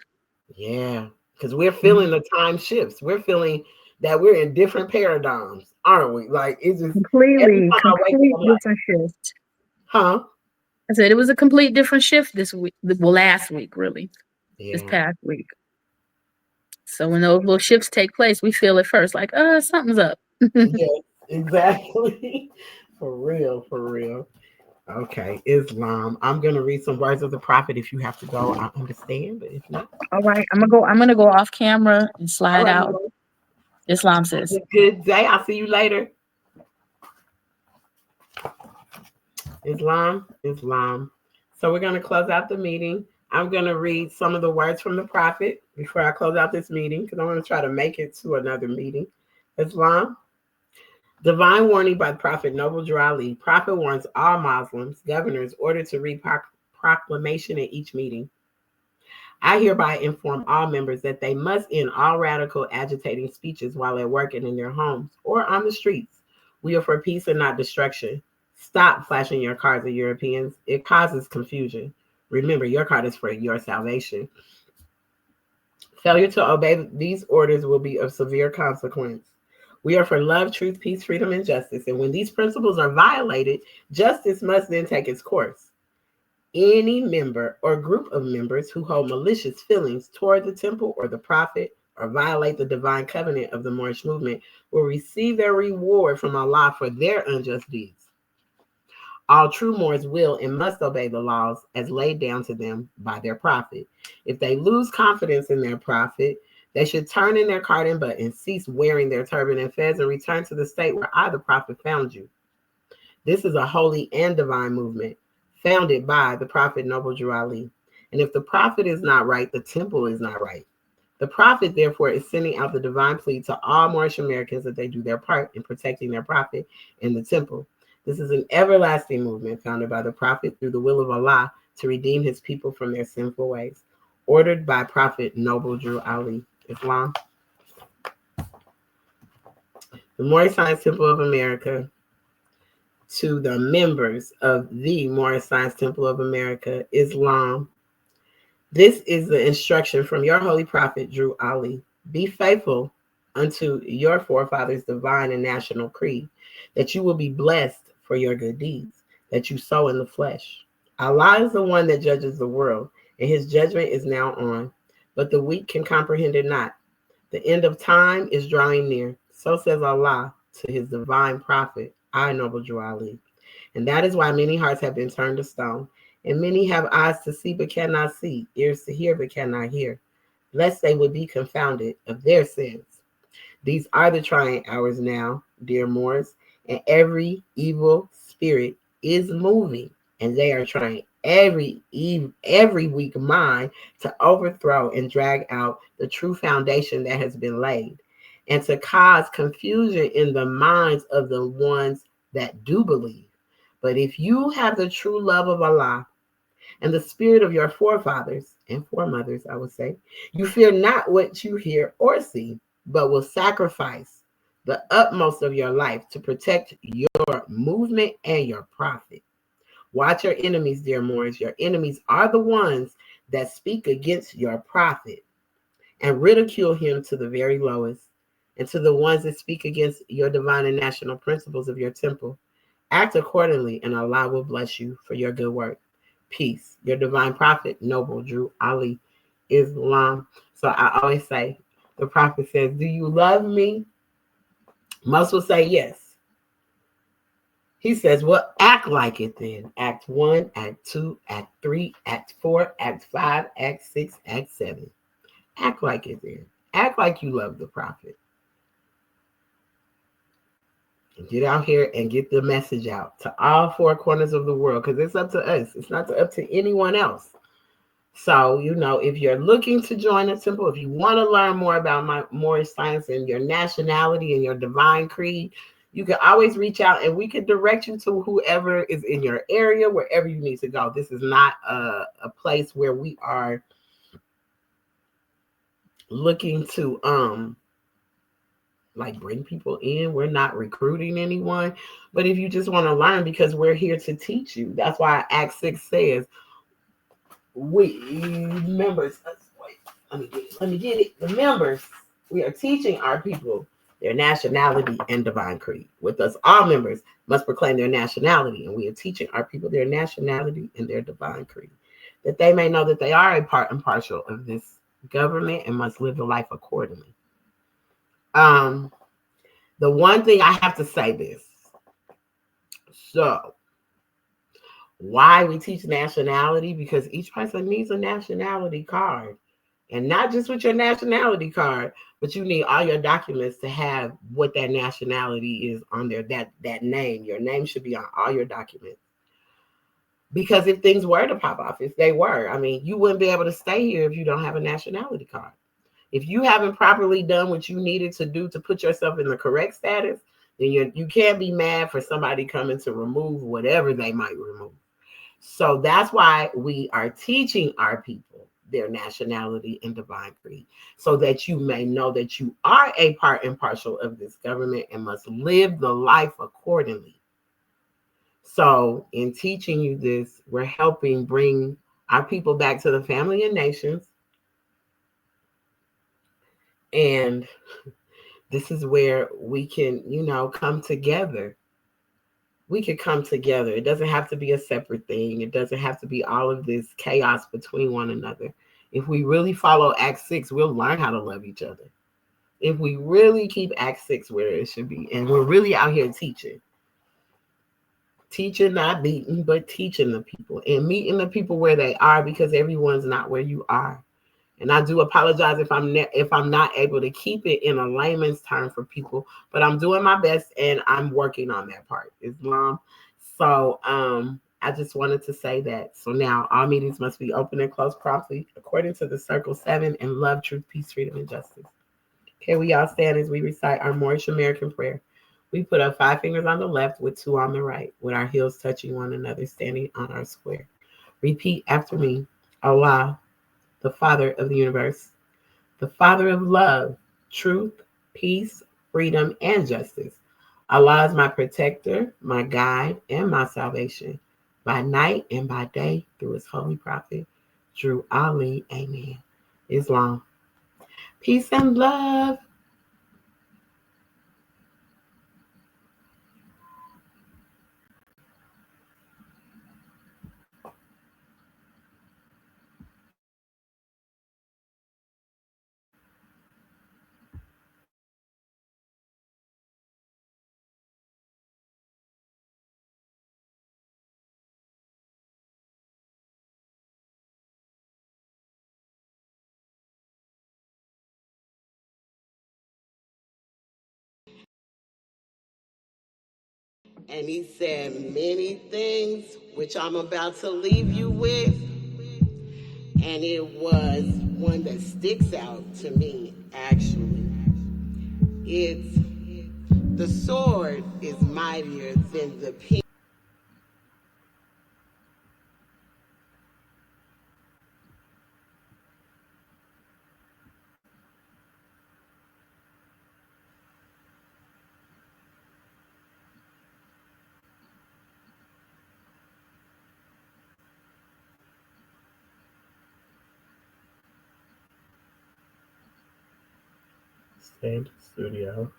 Yeah, because we're feeling Mhm. the time shifts. We're feeling that we're in different paradigms, aren't we? Like it's just every Completely, time I wake up, complete I'm like, different shift. huh? I said it was a complete different shift this week. Well, last week, really, this Yeah. past week. So when those little shifts take place, we feel it first, like, something's up. Yes, exactly. For real, for real. Okay, Islam. I'm gonna read some words of the prophet. If you have to go, I understand. But if not, All right, I'm gonna go off camera and all slide right, out. Mama. Islam Have says, a good day. I'll see you later. Islam, Islam. So we're gonna close out the meeting. I'm gonna read some of the words from the prophet before I close out this meeting because I want to try to make it to another meeting. Islam. Divine warning by Prophet Noble Drew Ali. Prophet warns all Muslims, governors, ordered to read proclamation at each meeting. I hereby inform all members that they must end all radical agitating speeches while at work and in their homes or on the streets. We are for peace and not destruction. Stop flashing your cards at Europeans. It causes confusion. Remember, your card is for your salvation. Failure to obey these orders will be of severe consequence. We are for love, truth, peace, freedom, and justice. And when these principles are violated, justice must then take its course. Any member or group of members who hold malicious feelings toward the temple or the prophet or violate the divine covenant of the Moorish movement will receive their reward from Allah for their unjust deeds. All true Moors will and must obey the laws as laid down to them by their prophet. If they lose confidence in their prophet, they should turn in their card and button, cease wearing their turban and fez, and return to the state where I, the prophet, found you. This is a holy and divine movement founded by the prophet Noble Drew Ali. And if the prophet is not right, the temple is not right. The prophet, therefore, is sending out the divine plea to all Moorish Americans that they do their part in protecting their prophet and the temple. This is an everlasting movement founded by the prophet through the will of Allah to redeem his people from their sinful ways. Ordered by Prophet Noble Drew Ali. Islam. The Moorish Science Temple of America. To the members of the Moorish Science Temple of America, Islam. This is the instruction from your holy prophet, Drew Ali. Be faithful unto your forefathers' divine and national creed, that you will be blessed for your good deeds, that you sow in the flesh. Allah is the one that judges the world, and his judgment is now on, but the weak can comprehend it not. The end of time is drawing near. So says Allah to his divine prophet, I, Noble Drew Ali. And that is why many hearts have been turned to stone, and many have eyes to see but cannot see, ears to hear but cannot hear, lest they would be confounded of their sins. These are the trying hours now, dear Moors, and every evil spirit is moving, and they are trying every weak mind to overthrow and drag out the true foundation that has been laid, and to cause confusion in the minds of the ones that do believe. But if you have the true love of Allah and the spirit of your forefathers and foremothers, I would say, you fear not what you hear or see, but will sacrifice the utmost of your life to protect your movement and your prophet. Watch your enemies, dear Moors. Your enemies are the ones that speak against your prophet and ridicule him to the very lowest, and to the ones that speak against your divine and national principles of your temple. Act accordingly, and Allah will bless you for your good work. Peace. Your divine prophet, Noble Drew Ali, Islam. So I always say, the prophet says, do you love me? Most will say yes. He says, well, act like it then. Act 1, Act 2, Act 3, Act 4, Act 5, Act 6, Act 7. Act like it then. Act like you love the prophet. Get out here and get the message out to all four corners of the world, because it's up to us. It's not up to anyone else. So, if you're looking to join a temple, if you want to learn more about my Moorish science and your nationality and your divine creed, you can always reach out and we can direct you to whoever is in your area, wherever you need to go. This is not a place where we are looking to bring people in. We're not recruiting anyone, but if you just want to learn, because we're here to teach you. That's why Act 6 says we members, let me get it. The members, we are teaching our people their nationality and divine creed. With us, all members must proclaim their nationality, and we are teaching our people their nationality and their divine creed, that they may know that they are a part and partial of this government and must live the life accordingly. Um, the one thing I have to say this. So, why we teach nationality? Because each person needs a nationality card. And not just with your nationality card, but you need all your documents to have what that nationality is on there, that name. Your name should be on all your documents. Because if things were to pop off, if they were, I mean, you wouldn't be able to stay here if you don't have a nationality card. If you haven't properly done what you needed to do to put yourself in the correct status, then you can't be mad for somebody coming to remove whatever they might remove. So that's why we are teaching our people their nationality and divine creed, so that you may know that you are a part and parcel of this government and must live the life accordingly. So, in teaching you this, we're helping bring our people back to the family and nations. And this is where we can, come together. We could come together. It doesn't have to be a separate thing. It doesn't have to be all of this chaos between one another. If we really follow Act 6, we'll learn how to love each other. If we really keep Act 6 where it should be, and we're really out here teaching, not beating, but teaching the people and meeting the people where they are, because everyone's not where you are. And I do apologize if I'm not able to keep it in a layman's term for people, but I'm doing my best and I'm working on that part, Islam. So I just wanted to say that. So now all meetings must be open and closed promptly according to the Circle 7 in love, truth, peace, freedom, and justice. Okay, we all stand as we recite our Moorish American prayer. We put up 5 fingers on the left with 2 on the right, with our heels touching one another, standing on our square. Repeat after me. Allah, the Father of the universe, the Father of love, truth, peace, freedom, and justice. Allah is my protector, my guide, and my salvation, by night and by day, through his holy prophet, Drew Ali. Amen. Islam. Peace and love. And he said many things, which I'm about to leave you with. And it was one that sticks out to me, actually. It's the sword is mightier than the pen. Stay in the studio.